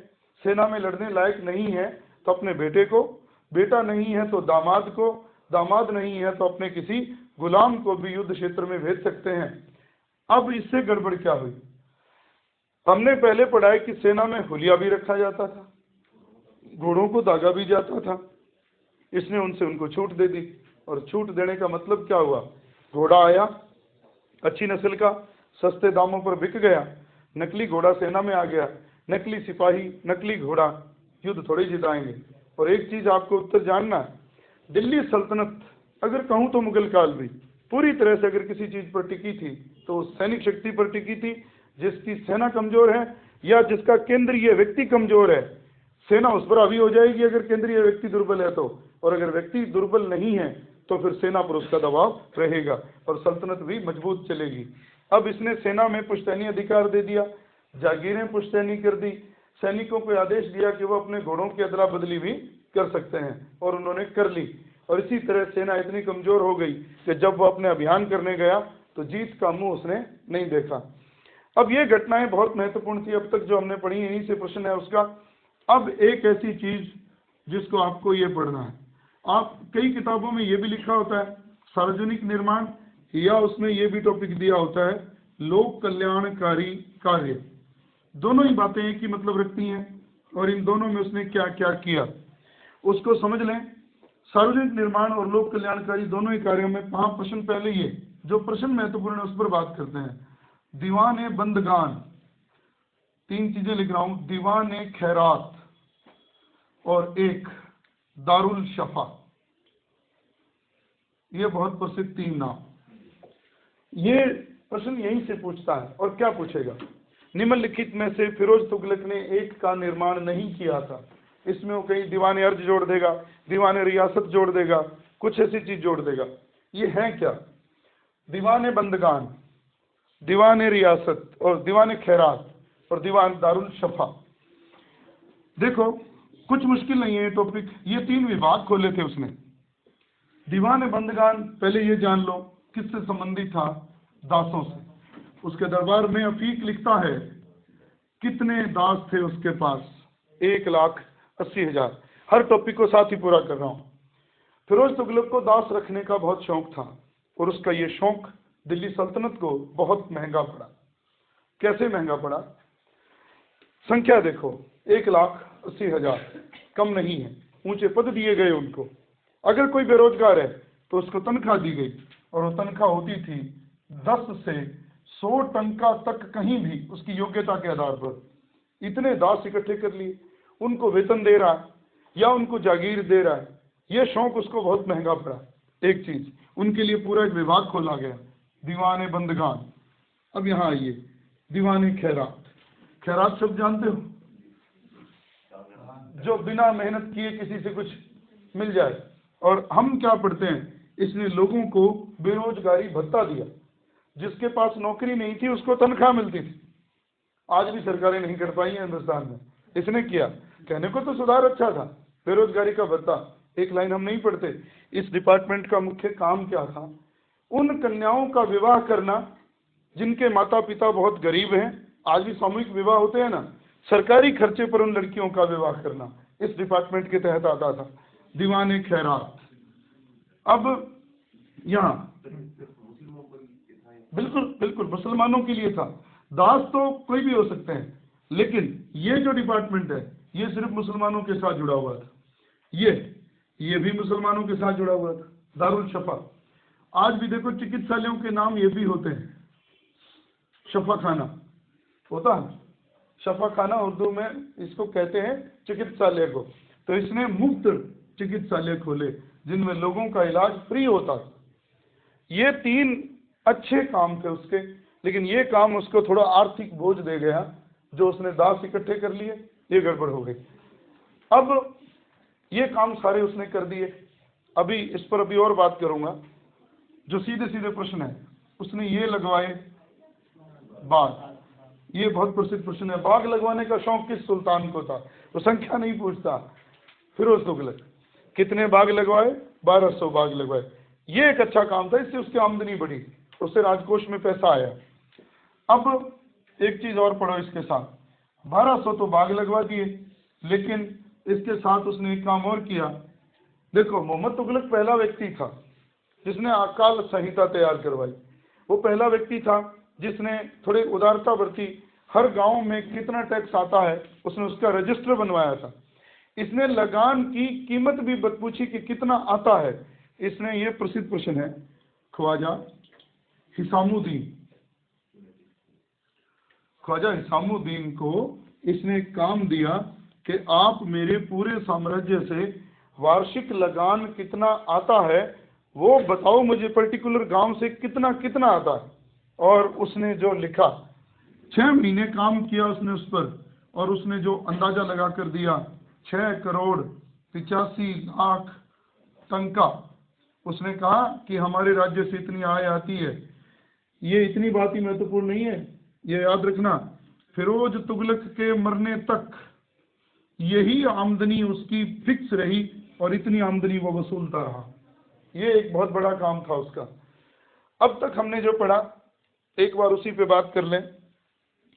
सेना में लड़ने लायक नहीं है तो अपने बेटे को, बेटा नहीं है तो दामाद को, दामाद नहीं है तो अपने किसी गुलाम को भी युद्ध क्षेत्र में भेज सकते हैं। अब इससे गड़बड़ क्या हुई? हमने पहले पढ़ा है कि सेना में हुलिया भी रखा जाता था, घोड़ों को दागा भी जाता था। इसने उनसे उनको छूट दे दी। और छूट देने का मतलब क्या हुआ? घोड़ा आया अच्छी नस्ल का, सस्ते दामों पर बिक गया, नकली घोड़ा सेना में आ गया, नकली सिपाही, नकली घोड़ा, युद्ध थोड़ी जिताएंगे। और एक चीज आपको उत्तर जानना, दिल्ली सल्तनत अगर कहूँ तो मुगल काल भी पूरी तरह से अगर किसी चीज पर टिकी थी तो सैनिक शक्ति पर टिकी थी। जिसकी सेना कमजोर है या जिसका केंद्रीय व्यक्ति कमजोर है, सेना उस पर हावी हो जाएगी अगर केंद्रीय व्यक्ति दुर्बल है तो। और अगर व्यक्ति दुर्बल नहीं है तो फिर सेना पर उसका दबाव रहेगा और सल्तनत भी मजबूत चलेगी। अब इसने सेना में पुश्तैनी अधिकार दे दिया, जागीरें पुश्तैनी कर दी, सैनिकों को आदेश दिया कि वो अपने घोड़ों की अदला बदली भी कर सकते हैं, और उन्होंने कर ली। और इसी तरह सेना इतनी कमजोर हो गई कि जब वो अपने अभियान करने गया तो जीत का मुंह उसने नहीं देखा। अब ये घटनाएं बहुत महत्वपूर्ण थी, अब तक जो हमने पढ़ी इन्हीं से प्रश्न है उसका। अब एक ऐसी चीज जिसको आपको ये पढ़ना है, आप कई किताबों में ये भी लिखा होता है सार्वजनिक निर्माण, या उसमें ये भी टॉपिक दिया होता है लोक कल्याणकारी कार्य। दोनों ही बातें एक ही मतलब रखती हैं और इन दोनों में उसने क्या क्या किया उसको समझ लें। सार्वजनिक निर्माण और लोक कल्याणकारी दोनों ही कार्यों में 5 प्रश्न पहले ही है, जो प्रश्न महत्वपूर्ण है उस पर बात करते हैं। दीवान बंदगान, 3 चीजें लिख रहा हूं, दीवान खैरात और एक दारुल शफा। ये बहुत प्रसिद्ध 3 नाम। ये प्रश्न यहीं से पूछता है, और क्या पूछेगा? निम्नलिखित में से फिरोज तुगलक ने एक का निर्माण नहीं किया था। इसमें वो कहीं दीवान अर्ज जोड़ देगा, दीवान रियासत जोड़ देगा, कुछ ऐसी चीज जोड़ देगा। ये है क्या? दीवान बंदगान, दीवान रियासत और दीवान खैरात और दीवान दारुल शफा। देखो कुछ मुश्किल नहीं है ये टॉपिक। ये 3 विभाग खोले थे उसने। दीवान बंदगान, पहले ये जान लो किससे संबंधित था? दासों से। उसके दरबार में अफीक लिखता है कितने दास थे उसके पास? 1,80,000। हर टॉपिक को साथ ही पूरा कर रहा हूं। फिरोज तुगलक को दास रखने का बहुत शौक था, और उसका ये शौक दिल्ली सल्तनत को बहुत महंगा पड़ा। कैसे महंगा पड़ा? संख्या देखो, 1,80,000 कम नहीं है। ऊंचे पद दिए गए उनको। अगर कोई बेरोजगार है तो उसको तनख्वाह दी गई, और वो तनख्वाह होती थी 10 से 100 टंका तक, कहीं भी उसकी योग्यता के आधार पर। इतने दास इकट्ठे कर लिए, उनको वेतन दे रहा है या उनको जागीर दे रहा है। ये शौक उसको बहुत महंगा पड़ा। एक चीज, उनके लिए पूरा एक विभाग खोला गया, दीवान बंदगान। अब यहाँ आइए, दीवान खैरात। खैरात शब्द जानते हो? जो बिना मेहनत किए किसी से कुछ मिल जाए। और हम क्या पढ़ते हैं? इसने लोगों को बेरोजगारी भत्ता दिया। जिसके पास नौकरी नहीं थी उसको तनख्वाह मिलती थी। आज भी सरकारें नहीं कर पाई हैं हिंदुस्तान में, इसने किया। कहने को तो सुधार अच्छा था, बेरोजगारी का भत्ता। एक लाइन हम नहीं पढ़ते। इस डिपार्टमेंट का मुख्य काम क्या था? उन कन्याओं का विवाह करना जिनके माता पिता बहुत गरीब हैं। आज भी सामूहिक विवाह होते हैं ना, सरकारी खर्चे पर उन लड़कियों का विवाह करना इस डिपार्टमेंट के तहत आता था, दीवान खैरात। अब यहाँ बिल्कुल बिल्कुल मुसलमानों के लिए था। दास तो कोई भी हो सकते हैं, लेकिन ये जो डिपार्टमेंट है ये सिर्फ मुसलमानों के साथ जुड़ा हुआ था। ये भी मुसलमानों के साथ जुड़ा हुआ था, दारुल शफा। आज भी देखो चिकित्सालयों के नाम ये भी होते हैं। शफा खाना होता है, शफा खाना उर्दू में इसको कहते हैं चिकित्सालय को। तो इसने मुफ्त चिकित्सालय खोले जिनमें लोगों का इलाज फ्री होता था। ये 3 अच्छे काम थे उसके, लेकिन ये काम उसको थोड़ा आर्थिक बोझ दे गया। जो उसने दास इकट्ठे कर लिए, ये गड़बड़ हो गई। अब ये काम सारे उसने कर दिए। अभी इस पर अभी और बात करूंगा। जो सीधे सीधे प्रश्न है, उसने ये लगवाए बाग। ये बहुत प्रसिद्ध प्रश्न है, बाग लगवाने का शौक किस सुल्तान को था? तो संख्या नहीं पूछता। फिरोज तुगलक कितने बाग लगवाए? 1200 बाग लगवाए। ये एक अच्छा काम था, इससे उसकी आमदनी बढ़ी, उससे राजकोष में पैसा आया। अब एक चीज और पढ़ो इसके साथ। 1200 तो बाग लगवा दिए, लेकिन इसके साथ उसने एक काम और किया। देखो, मोहम्मद तुगलक पहला व्यक्ति था जिसने अकाल संहिता तैयार करवाई। वो पहला व्यक्ति था जिसने थोड़ी उदारता बरती। हर गांव में कितना टैक्स आता है उसने उसका रजिस्टर बनवाया था। इसने लगान की कीमत भी पूछी कि कितना आता है। इसने ये प्रसिद्ध प्रश्न है, ख्वाजा हिसामुद्दीन को इसने काम दिया कि आप मेरे पूरे साम्राज्य से वार्षिक लगान कितना आता है वो बताओ मुझे, पर्टिकुलर गांव से कितना कितना आता है। और उसने जो लिखा, 6 महीने काम किया उसने उस पर, और उसने जो अंदाजा लगा कर दिया 6,85,00,000 टंका। उसने कहा कि हमारे राज्य से इतनी आय आती है। ये इतनी बात ही महत्वपूर्ण नहीं है, ये याद रखना। फिरोज तुगलक के मरने तक यही आमदनी उसकी फिक्स रही, और इतनी आमदनी वो वसूलता रहा। ये एक बहुत बड़ा काम था उसका। अब तक हमने जो पढ़ा, एक बार उसी पे बात कर लें।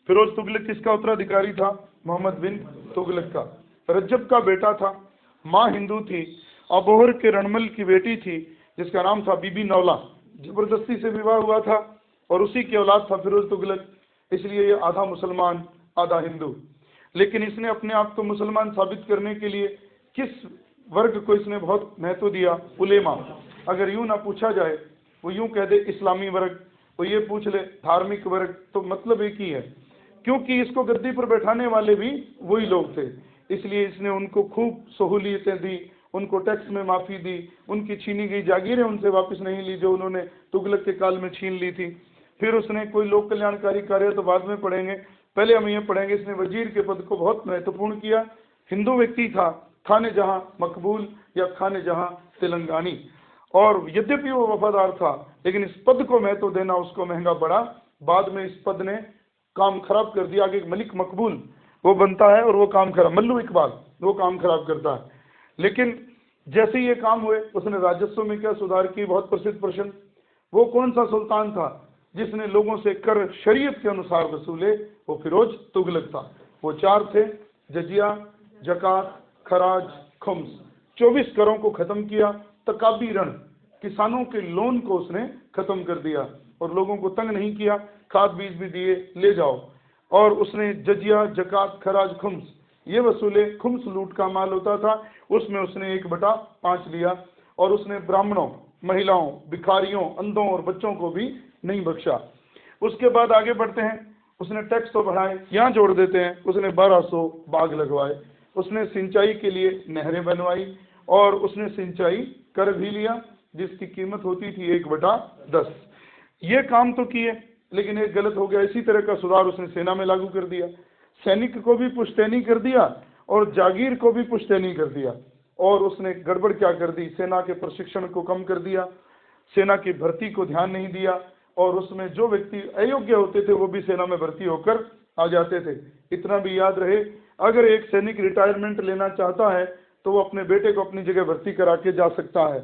फिरोज तुगलक किसका उत्तराधिकारी था? मोहम्मद बिन तुगलक का। रज्जब का बेटा था, माँ हिंदू थी। अबोहर के रणमल की बेटी थी जिसका नाम था बीबी नौला। जबरदस्ती से विवाह हुआ था, और उसी की औलाद था फिरोज तुगलक। इसलिए ये आधा मुसलमान आधा हिंदू। लेकिन इसने अपने आप को मुसलमान साबित करने के लिए किस वर्ग को इसने बहुत महत्व दिया? उलेमा। अगर यूं ना पूछा जाए, वो यूं कह दे इस्लामी वर्ग, वो ये पूछ ले धार्मिक वर्ग, तो मतलब एक ही है। क्योंकि इसको गद्दी पर बैठाने वाले भी वही लोग थे, इसलिए इसने उनको खूब सहूलियतें दी, उनको टैक्स में माफ़ी दी, उनकी छीनी गई जागीरें उनसे वापस नहीं ली जो उन्होंने तुगलक के काल में छीन ली थी। फिर उसने कोई लोक कल्याणकारी कार्य तो बाद में पढ़ेंगे, पहले हम ये पढ़ेंगे इसने वजीर के पद को बहुत महत्वपूर्ण किया। हिंदू व्यक्ति था, खाने जहां मकबूल या खाने जहां तेलंगानी, और यद्यपि वो वफादार था लेकिन इस पद को महत्व देना उसको महंगा पड़ा। बाद में इस पद ने काम खराब कर दिया। आगे मलिक मकबूल वो बनता है और वो काम खराब, मल्लू इकबाल वो काम खराब करता है। लेकिन जैसे ही ये काम हुए उसने राजस्व में क्या सुधार की, बहुत प्रसिद्ध प्रश्न। वो कौन सा सुल्तान था जिसने लोगों से कर शरीयत के अनुसार वसूले? वो फिरोज तुगलक था। वो 4 थे, जजिया, जकात, खराज, खुम्स। 24 करों को खत्म किया। तकाबी रण, किसानों के लोन को उसने खत्म कर दिया और लोगों को तंग नहीं किया, खाद बीज भी दिए, ले जाओ। और उसने जजिया, जकात, खराज, खुम्स ये वसूले। खुम्स लूट का माल होता था, उसमें उसने 1/5 लिया। और उसने ब्राह्मणों, महिलाओं, भिखारियों, अंधों और बच्चों को भी नहीं बख्शा। उसके बाद आगे बढ़ते हैं, उसने टैक्स तो बढ़ाए, यहाँ जोड़ देते हैं, उसने 1200 बाग लगवाए, उसने सिंचाई के लिए नहरें बनवाई और उसने सिंचाई कर भी लिया जिसकी कीमत होती थी 1/10। ये काम तो किए लेकिन एक गलत हो गया। इसी तरह का सुधार उसने सेना में लागू कर दिया। सैनिक को भी पुश्तैनी कर दिया और जागीर को भी पुश्तैनी कर दिया। और उसने गड़बड़ क्या कर दी, सेना के प्रशिक्षण को कम कर दिया, सेना की भर्ती को ध्यान नहीं दिया और उसमें जो व्यक्ति अयोग्य होते थे वो भी सेना में भर्ती होकर आ जाते थे। इतना भी याद रहे, अगर एक सैनिक रिटायरमेंट लेना चाहता है तो वो अपने बेटे को अपनी जगह भर्ती करा के जा सकता है।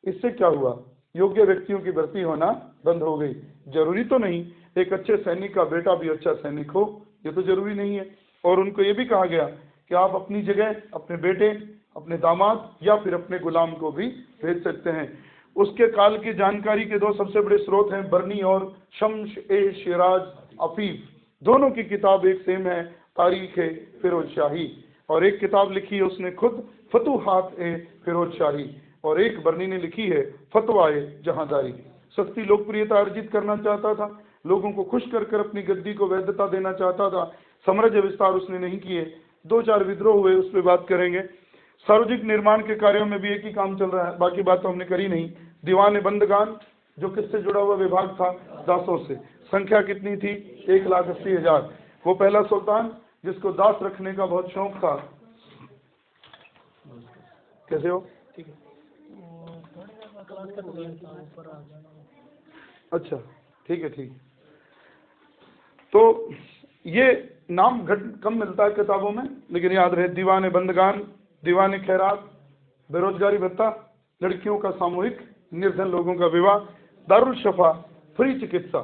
इससे क्या हुआ, योग्य व्यक्तियों की भर्ती होना बंद हो गई। जरूरी तो नहीं एक अच्छे सैनिक का बेटा भी अच्छा सैनिक हो, ये तो जरूरी नहीं है। और उनको ये भी कहा गया कि आप अपनी जगह अपने बेटे, अपने दामाद या फिर अपने गुलाम को भी भेज सकते हैं। उसके काल की जानकारी के 2 सबसे बड़े स्रोत हैं, बर्नी और शम्स ए शिराज अफीफ। दोनों की किताब एक सेम है, तारीख ए फिरोज शाही। और एक किताब लिखी है उसने खुद, फतूहात ए फिरोज शाही, और एक बर्नी ने लिखी है फतवा ए जहांदारी। सस्ती लोकप्रियता अर्जित करना चाहता था, लोगों को खुश कर कर अपनी गद्दी को वैधता देना चाहता था। साम्राज्य विस्तार उसने नहीं किए। 2-4 विद्रोह हुए, उस पर बात करेंगे। सार्वजनिक निर्माण के कार्यों में भी एक ही काम चल रहा है, बाकी बात तो हमने करी नहीं। दीवान बंदगान जो किससे जुड़ा हुआ विभाग था, दासों से। संख्या कितनी थी, 1,80,000। वो पहला सुल्तान जिसको दास रखने का बहुत शौक था। कैसे हो? अच्छा ठीक है, ठीक। तो ये नाम कम मिलता है किताबों में, लेकिन याद रहे, दीवान बंदगान, दीवान खैरात, बेरोजगारी भत्ता, लड़कियों का सामूहिक, निर्धन लोगों का विवाह, दारुल शफा, फ्री चिकित्सा।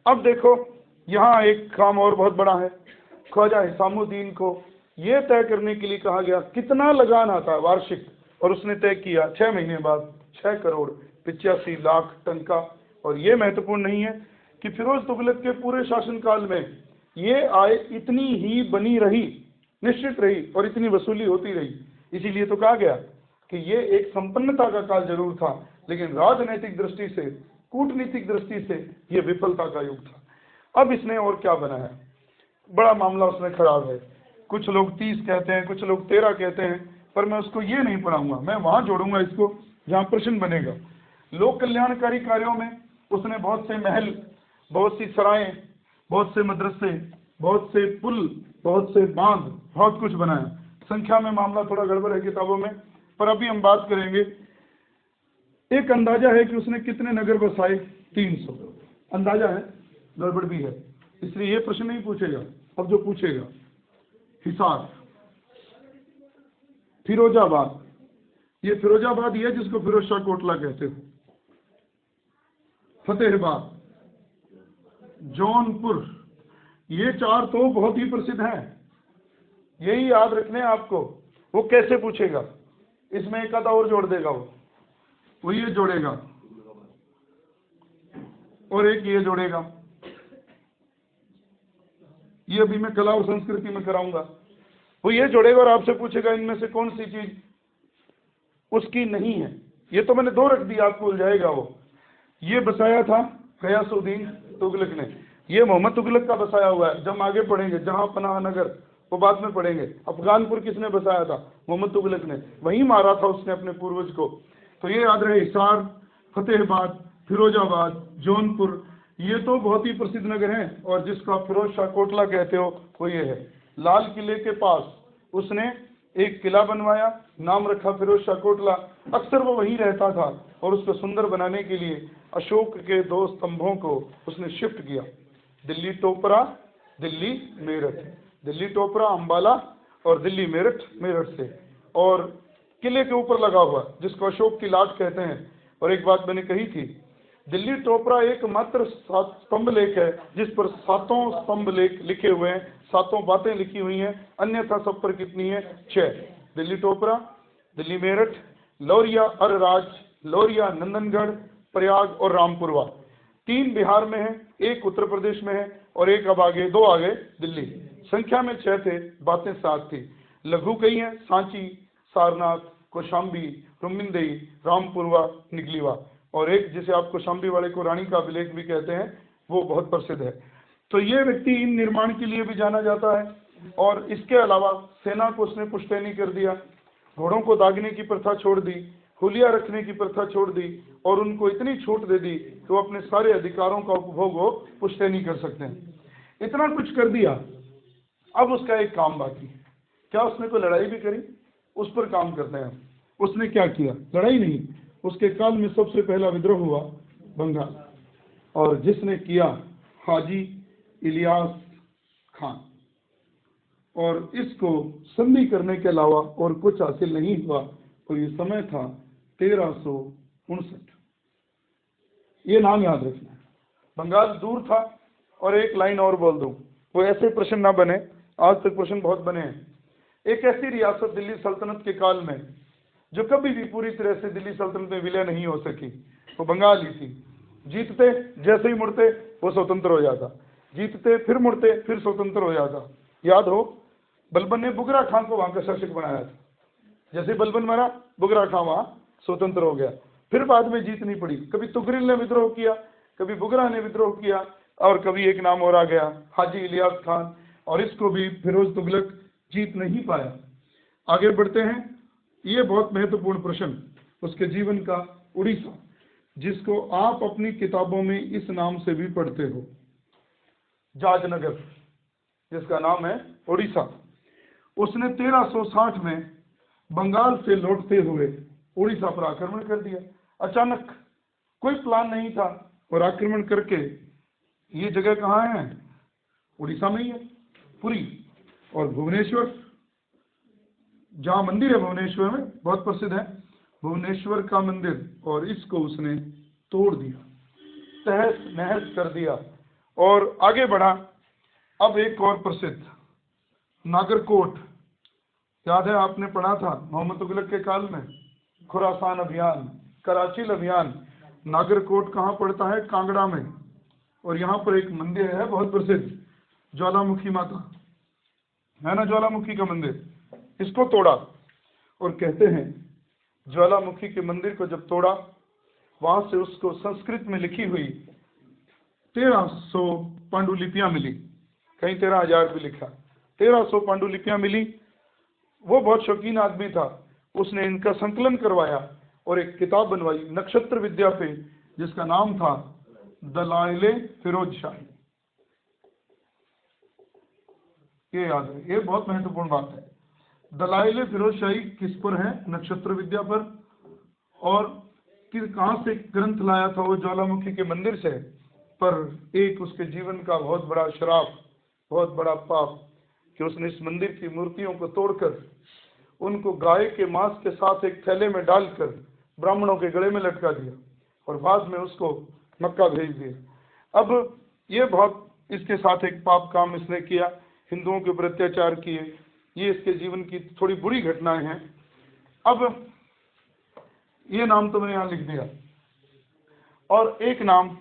अब देखो यहाँ एक काम और बहुत बड़ा है। ख्वाजा हिसामुद्दीन को ये तय करने के लिए कहा गया कितना लगान आता है वार्षिक, और उसने तय किया 6 महीने बाद 6,85,00,000 टन का। और ये महत्वपूर्ण नहीं है कि फिरोज तुगलक के पूरे शासनकाल में ये आय इतनी ही बनी रही, निश्चित रही, और इतनी वसूली होती रही। इसीलिए तो कहा गया कि ये एक संपन्नता का काल जरूर था, लेकिन राजनीतिक दृष्टि से, कूटनीतिक दृष्टि से ये विफलता का युग था। अब इसने और क्या बनाया, बड़ा मामला उसमें खराब है। कुछ लोग 30 कहते हैं, कुछ लोग 13 कहते हैं, पर मैं उसको ये नहीं पढ़ाऊंगा, मैं वहां जोड़ूंगा इसको जहां प्रश्न बनेगा। लोक कल्याणकारी कार्यों में उसने बहुत से महल, बहुत सी सराएं, बहुत से मदरसे, बहुत से पुल, बहुत से बांध, बहुत कुछ बनाया। संख्या में मामला थोड़ा गड़बड़ है किताबों में, पर अभी हम बात करेंगे। एक अंदाजा है कि उसने कितने नगर बसाए, 300 अंदाजा है, गड़बड़ भी है, इसलिए ये प्रश्न नहीं पूछेगा। अब जो पूछेगा, हिसार, फिरोजाबाद, ये फिरोजाबाद ही है जिसको फिरोज शाह कोटला कहते हो, फतेहाबाद, जौनपुर, ये 4 तो बहुत ही प्रसिद्ध हैं, यही याद रखने आपको। वो कैसे पूछेगा, इसमें एक आधा और जोड़ देगा, वो ये जोड़ेगा और एक ये जोड़ेगा। ये अभी मैं कला और संस्कृति में कराऊंगा। वो ये जोड़ेगा और आपसे पूछेगा इनमें से कौन सी चीज उसकी नहीं है। ये तो मैंने 2 रख दिया, आपको उलझाएगा वो। ये बसाया था गयासुद्दीन तुगलक ने, ये मोहम्मद तुगलक का बसाया हुआ है। जब हम आगे पढ़ेंगे जहां पनाह नगर, वो बाद में पढ़ेंगे। अफगानपुर किसने बसाया था? मोहम्मद तुगलक ने। वहीं मारा था उसने अपने पूर्वज को। तो ये याद रहे, हिसार, फतेहाबाद, फिरोजाबाद, जौनपुर, ये तो बहुत ही प्रसिद्ध नगर हैं। और जिसका फिरोज शाह कोटला कहते हो वो ये है। लाल किले के पास उसने एक किला बनवाया, नाम रखा फिरोज शाह कोटला। अक्सर वो वहीं रहता था और उसको सुंदर बनाने के लिए अशोक के 2 स्तंभों को उसने शिफ्ट किया, दिल्ली टोपरा, दिल्ली मेरठ, दिल्ली टोपरा अंबाला और दिल्ली मेरठ मेरठ से, और किले के ऊपर लगा हुआ जिसको अशोक की लाट कहते हैं। और एक बात मैंने कही थी, दिल्ली टोपरा एकमात्र 7 स्तंभ लेख है जिस पर 7 स्तंभ लेख लिखे हुए हैं, 7 बातें लिखी हुई हैं। अन्यथा सब पर कितनी है? 6। दिल्ली टोपरा, दिल्ली मेरठ, लौरिया अरराज, लौरिया नंदनगढ़, प्रयाग और रामपुरवा। 3 बिहार में है, 1 उत्तर प्रदेश में है और 1 अब आगे 2 आगे दिल्ली। संख्या में 6 थे, बातें 7 थी। लघु कई हैं, सांची, सारनाथ, कौशाम्बी, रुमिंदेई, रामपुरवा, निगलीवा, और एक जिसे आप कौशाम्बी वाले को रानी का अभिलेख भी कहते हैं, वो बहुत प्रसिद्ध है। तो ये व्यक्ति इन निर्माण के लिए भी जाना जाता है। और इसके अलावा सेना को उसने पुश्तैनी कर दिया, घोड़ों को दागने की प्रथा छोड़ दी, हुलिया रखने की प्रथा छोड़ दी और उनको इतनी छूट दे दी कि वो अपने सारे अधिकारों का उपभोग वो पुश्तैनी कर सकते हैं। इतना कुछ कर दिया। अब उसका एक काम बाकी। क्या उसने कोई लड़ाई भी करी? उस पर काम करते हैं। उसने क्या किया? लड़ाई नहीं, उसके काल में सबसे पहला विद्रोह हुआ बंगाल, और जिसने किया हाजी इलियास खान। और इसको संधि करने के अलावा और कुछ हासिल नहीं हुआ। और ये समय था 1359। ये नाम याद रखना है। बंगाल दूर था। और एक लाइन और बोल दूं, वो ऐसे प्रश्न ना बने, आज तक प्रश्न बहुत बने हैं। एक ऐसी रियासत दिल्ली सल्तनत के काल में जो कभी भी पूरी तरह से दिल्ली सल्तनत में विलय नहीं हो सकी, वो बंगाल ही थी। जीतते जैसे ही मुड़ते वो स्वतंत्र हो जाता, जीतते फिर मुड़ते फिर स्वतंत्र हो जाता। याद हो, बलबन ने बुगरा खां को वहां का शासक बनाया था। जैसे बलबन मरा, बुगरा खां वहां स्वतंत्र हो गया। फिर बाद में जीतनी पड़ी, कभी तुगरिल ने विद्रोह किया, कभी बुगरा ने विद्रोह किया, और कभी एक नाम और आ गया, हाजी इलियास खान। और इसको भी फिरोज तुगलक जीत नहीं पाया। आगे बढ़ते हैं। ये बहुत महत्वपूर्ण प्रश्न उसके जीवन का, उड़ीसा, जिसको आप अपनी किताबों में इस नाम से भी पढ़ते हो, जाजनगर, जिसका नाम है उड़ीसा। उसने 1360 में बंगाल से लौटते हुए उड़ीसा पर आक्रमण कर दिया। अचानक, कोई प्लान नहीं था, और आक्रमण करके, ये जगह कहाँ है? उड़ीसा में ही है, पुरी और भुवनेश्वर, जहाँ मंदिर है भुवनेश्वर में, बहुत प्रसिद्ध है भुवनेश्वर का मंदिर, और इसको उसने तोड़ दिया, तहस नहस कर दिया और आगे बढ़ा। अब एक और प्रसिद्ध, नागरकोट, याद है आपने पढ़ा था मोहम्मद तुगलक के काल में, खुरासान अभियान, कराची अभियान। नागरकोट कहाँ पड़ता है? कांगड़ा में। और यहाँ पर एक मंदिर है बहुत प्रसिद्ध, ज्वालामुखी माता है ना, ज्वालामुखी का मंदिर। इसको तोड़ा, और कहते हैं ज्वालामुखी के मंदिर को जब तोड़ा, वहां से उसको संस्कृत में लिखी हुई 1300 पांडुलिपियां मिली, कहीं 13,000 भी लिखा, 1300 पांडुलिपियां मिली। वो बहुत शौकीन आदमी था, उसने इनका संकलन करवाया और एक किताब बनवाई नक्षत्र विद्या पे, जिसका नाम था दलाइले फिरोज शाही। ये याद है, ये बहुत महत्वपूर्ण बात है। दलाइले फिरोज शाही किस पर है? नक्षत्र विद्या पर। और कहाँ से ग्रंथ लाया था? वो ज्वालामुखी के मंदिर से। पर एक उसके जीवन का बहुत बड़ा श्राप, बहुत बड़ा पाप, कि उसने इस मंदिर की मूर्तियों को तोड़कर उनको गाय के मांस के साथ एक थैले में डालकर ब्राह्मणों के गले में लटका दिया, और बाद में उसको मक्का भेज दिया। अब ये बहुत इसके साथ एक पाप काम इसने किया, हिंदुओं के ऊपर अत्याचार किए। ये इसके जीवन की थोड़ी बुरी घटनाएं हैं। अब ये नाम तो मैंने यहाँ लिख दिया, और एक नाम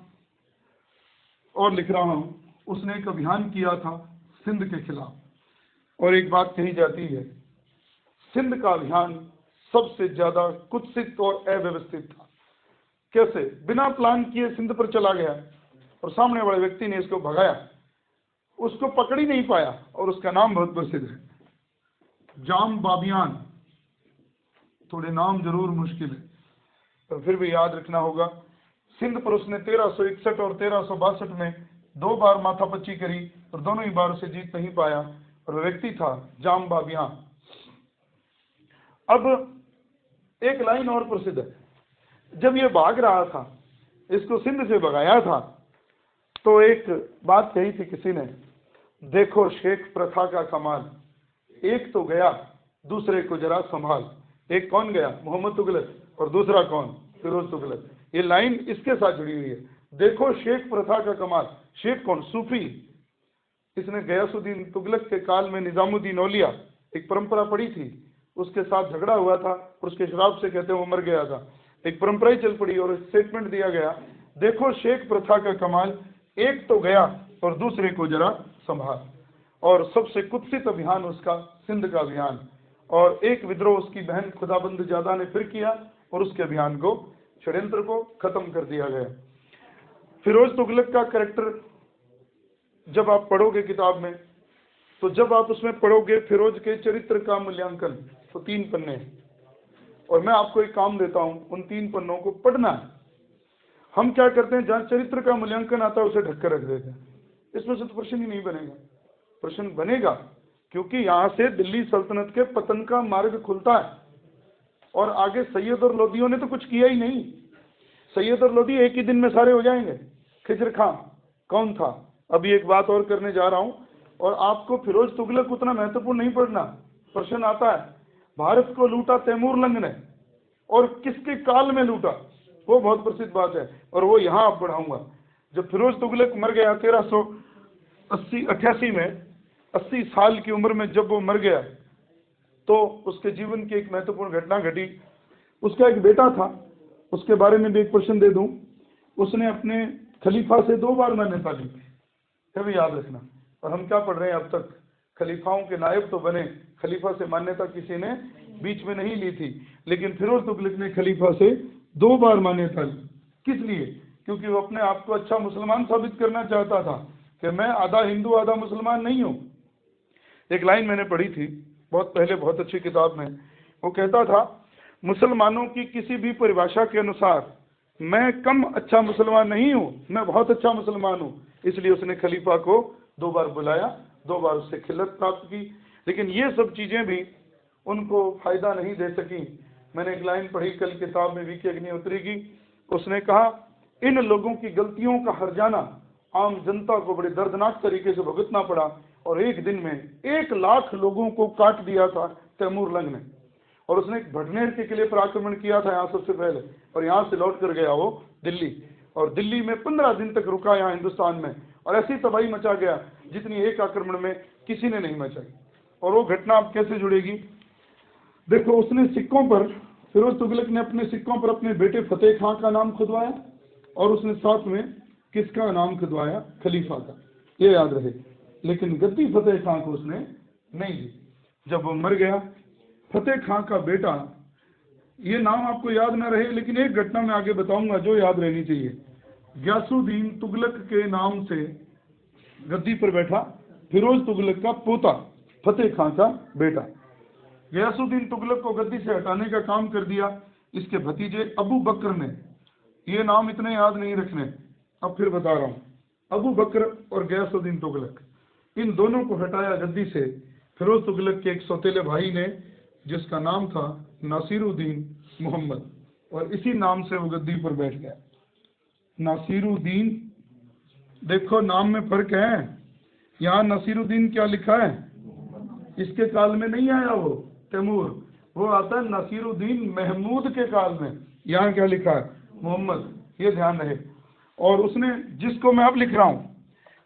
और लिख रहा हूं। उसने एक अभियान किया था सिंध के खिलाफ, और एक बात कही जाती है, सिंध का अभियान सबसे ज्यादा कुत्सित और अव्यवस्थित था। कैसे? बिना प्लान किए सिंध पर चला गया, और सामने वाले व्यक्ति ने इसको भगाया, उसको पकड़ ही नहीं पाया, और उसका नाम बहुत प्रसिद्ध है, जाम बाबियान। थोड़े नाम जरूर मुश्किल है, पर फिर भी याद रखना होगा। सिंध पर उसने 1361 और 1362 में 2 बार माथापच्ची करी, और दोनों ही बार उसे जीत नहीं पाया, और व्यक्ति था जाम बाबियान। अब एक लाइन और प्रसिद्ध है, जब ये भाग रहा था, इसको सिंध से भगाया था, तो एक बात कही थी किसी ने, देखो शेख प्रथा का कमाल, एक तो गया दूसरे को जरा संभाल। एक कौन गया? मोहम्मद तुगलक, और दूसरा कौन? फिरोज तुगलक। ये लाइन इसके साथ जुड़ी हुई है, देखो शेख प्रथा का कमाल। शेख कौन? सूफी। इसने गयासुद्दीन तुगलक के काल में निजामुद्दीन औलिया एक परंपरा पड़ी थी, उसके साथ झगड़ा हुआ था, और उसके शराब से कहते हैं वो मर गया था। एक परंपरा ही चल पड़ी, और स्टेटमेंट दिया गया, देखो शेख प्रथा का कमाल, एक तो गया और दूसरे को जरा संभाल। और सबसे कुत्सित अभियान उसका सिंध का अभियान, और एक विद्रोह उसकी बहन खुदाबंद जादा ने फिर किया, और उसके अभियान को, षड्यंत्र को खत्म कर दिया गया। फिरोज तुगलक का कैरेक्टर जब आप पढ़ोगे किताब में, तो जब आप उसमें पढ़ोगे फिरोज के चरित्र का मूल्यांकन, तो 3 पन्ने हैं, और मैं आपको एक काम देता हूं, उन 3 पन्नों को पढ़ना है। हम क्या करते हैं, जहां चरित्र का मूल्यांकन आता है उसे ढककर रख देते हैं, इसमें से तो प्रश्न ही नहीं बनेगा। प्रश्न बनेगा क्योंकि यहां से दिल्ली सल्तनत के पतन का मार्ग खुलता है, और आगे सैयद और लोदियों ने तो कुछ किया ही नहीं। सैयद और लोदी एक ही दिन में सारे हो जाएंगे। खिजर खां कौन था? अभी एक बात और करने जा रहा हूं, और आपको फिरोज तुगलक उतना महत्वपूर्ण नहीं पढ़ना। प्रश्न आता है, भारत को लूटा तैमूर लंग ने, और किसके काल में लूटा? वो बहुत प्रसिद्ध बात है, और वो यहाँ आप पढ़ाऊंगा। जब फिरोज तुगलक मर गया 1388 में, 80 साल की उम्र में जब वो मर गया, तो उसके जीवन की एक महत्वपूर्ण घटना घटी। उसका एक बेटा था, उसके बारे में भी एक प्रश्न दे दूं। उसने अपने खलीफा से 2 बार मान्यता ली, भी याद रखना। और हम क्या पढ़ रहे हैं अब तक? खलीफाओं के नायब तो बने, खलीफा से मान्यता किसी ने बीच में नहीं ली थी, लेकिन फिरोज तुगलक ने खलीफा से 2 बार मान्यता ली। किस लिए? क्योंकि वो अपने आप को अच्छा मुसलमान साबित करना चाहता था, कि मैं आधा हिंदू आधा मुसलमान नहीं हूँ। एक लाइन मैंने पढ़ी थी बहुत पहले, बहुत अच्छी किताब में, वो कहता था, मुसलमानों की किसी भी परिभाषा के अनुसार मैं कम अच्छा मुसलमान नहीं हूँ, मैं बहुत अच्छा मुसलमान हूँ। इसलिए उसने खलीफा को 2 बार बुलाया, 2 बार उससे खिल्लत प्राप्त की, लेकिन ये सब चीजें भी उनको फायदा नहीं दे सकी। मैंने एक लाइन पढ़ी कल किताब में वीके अग्निहोत्री की, उसने कहा, इन लोगों की गलतियों का हर्जाना आम जनता को बड़े दर्दनाक तरीके से भुगतना पड़ा, और एक दिन में 1 लाख लोगों को काट दिया था तैमूर लंग ने। और उसने भटनेर के किले पर आक्रमण किया था यहाँ सबसे पहले, और यहाँ से लौट कर गया वो दिल्ली, और दिल्ली में 15 दिन तक रुका यहाँ हिंदुस्तान में, और ऐसी तबाही मचा गया जितनी एक आक्रमण में किसी ने नहीं मचाई। और वो घटना अब कैसे जुड़ेगी? देखो, उसने सिक्कों पर, फिरोज तुगलक ने अपने सिक्कों पर अपने बेटे फतेह खां का नाम खुदवाया, और उसने साथ में किसका नाम खुदवाया? खलीफा का, ये याद रहे। लेकिन गद्दी फतेह खां को उसने नहीं दी। जब वो मर गया, फतेह खां का बेटा, ये नाम आपको याद ना रहे, लेकिन एक घटना मैं आगे बताऊंगा जो याद रहनी चाहिए। गयासुद्दीन तुगलक के नाम से गद्दी पर बैठा फिरोज तुगलक का पोता, फतेह खां का बेटा। गयासुद्दीन तुगलक को गद्दी से हटाने का काम कर दिया इसके भतीजे अबू बकर ने। ये नाम इतने याद नहीं रखने, अब फिर बता रहा हूँ। अबू बकर और गयासुद्दीन तुगलक, इन दोनों को हटाया गद्दी से फिरोज तुगलक के एक सौतेले भाई ने, जिसका नाम था नासिरुद्दीन मोहम्मद, और इसी नाम से वो गद्दी पर बैठ गया। नासिरुद्दीन, देखो नाम में फर्क है। यहाँ नासिरुद्दीन क्या लिखा है? इसके काल में नहीं आया वो तैमूर, वो आता है नासिरुद्दीन महमूद के काल में। यहाँ क्या लिखा है? मोहम्मद, ये ध्यान रहे। और उसने, जिसको मैं अब लिख रहा हूँ,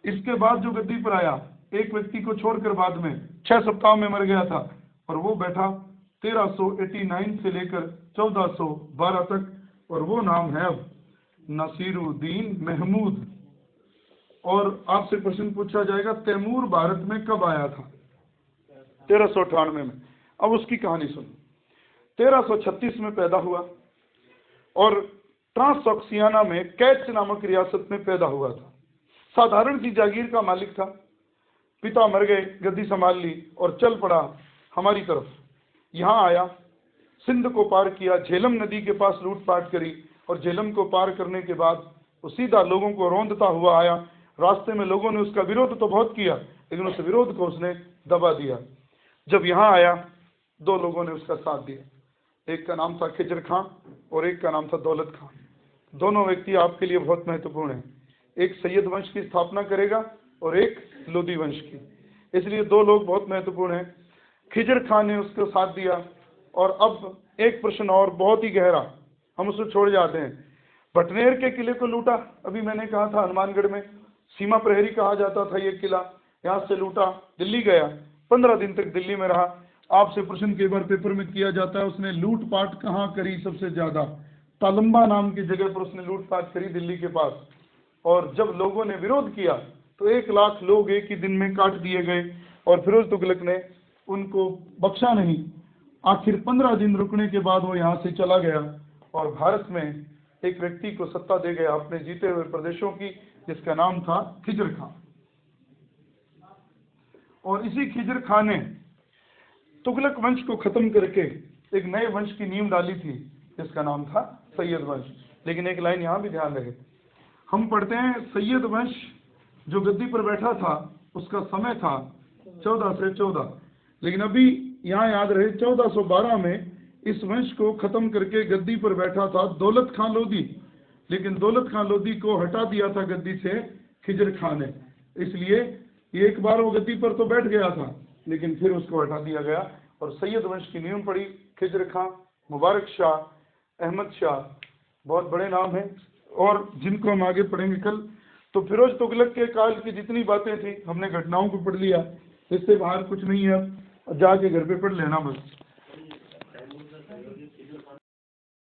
इसके बाद जो गद्दी पर आया, एक व्यक्ति को छोड़कर बाद में 6 सप्ताह में मर गया था, और वो बैठा 1389 से लेकर 1412 तक, और वो नाम है अब नासिरुद्दीन महमूद। और आपसे प्रश्न पूछा जाएगा, तैमूर भारत में कब आया था? 1398 में। अब उसकी कहानी सुनो। 1336 में पैदा हुआ, और ट्रांसऑक्सियाना में कैच नामक रियासत में पैदा हुआ था। साधारण सी जागीर का मालिक था। पिता मर गए, गद्दी संभाल ली और चल पड़ा हमारी तरफ। यहाँ आया, सिंध को पार किया, झेलम नदी के पास लूटपाट करी और झेलम को पार करने के बाद वो सीधा लोगों को रौंदता हुआ आया। रास्ते में लोगों ने उसका विरोध तो बहुत किया, लेकिन उस विरोध को उसने दबा दिया। जब यहाँ आया, दो लोगों ने उसका साथ दिया। एक का नाम था खिजर खां और एक का नाम था दौलत खां। दोनों व्यक्ति आपके लिए बहुत महत्वपूर्ण हैं। एक सैयद वंश की स्थापना करेगा और एक लोदी वंश की। इसलिए दो लोग बहुत महत्वपूर्ण हैं। खिजर खां ने उसको साथ दिया। और अब एक प्रश्न और बहुत ही गहरा, हम उसको छोड़ जाते हैं। भटनेर के किले को लूटा, अभी मैंने कहा था हनुमानगढ़ में सीमा प्रहरी कहा जाता था ये किला, यहाँ से लूटा, दिल्ली गया, 15 दिन तक दिल्ली में रहा। आपसे प्रश्न कई बार पेपर में किया जाता है, उसने लूटपाट कहाँ करी सबसे ज्यादा? तालंबा नाम की जगह पर उसने लूटपाट करी, दिल्ली के पास। और जब लोगों ने विरोध किया तो 1 लाख लोग एक ही दिन में काट दिए गए और फिरोज तुगलक ने उनको बख्शा नहीं। आखिर 15 दिन रुकने के बाद वो यहाँ से चला गया और भारत में एक व्यक्ति को सत्ता दे गया अपने जीते हुए प्रदेशों की, जिसका नाम था खिजर खां। और इसी खिजर खां ने तुगलक वंश को खत्म करके एक नए वंश की नींव डाली थी, जिसका नाम था सैयद वंश। लेकिन एक लाइन यहाँ भी ध्यान रहे, हम पढ़ते हैं सैयद वंश जो गद्दी पर बैठा था उसका समय था 14 से 14, लेकिन अभी यहाँ याद रहे 1412 में इस वंश को खत्म करके गद्दी पर बैठा था दौलत खां लोधी। लेकिन दौलत खां लोधी को हटा दिया था गद्दी से खिजर खां ने। इसलिए एक बार वो गद्दी पर तो बैठ गया था, लेकिन फिर उसको हटा दिया गया और सैयद वंश की नींव पड़ी। खिजर खां, मुबारक शाह, अहमद शाह, बहुत बड़े नाम हैं और जिनको हम आगे पढ़ेंगे कल। तो फिरोज तुगलक के काल की जितनी बातें थी हमने घटनाओं को पढ़ लिया, इससे बाहर कुछ नहीं है। जाके घर पे पढ़ लेना बस।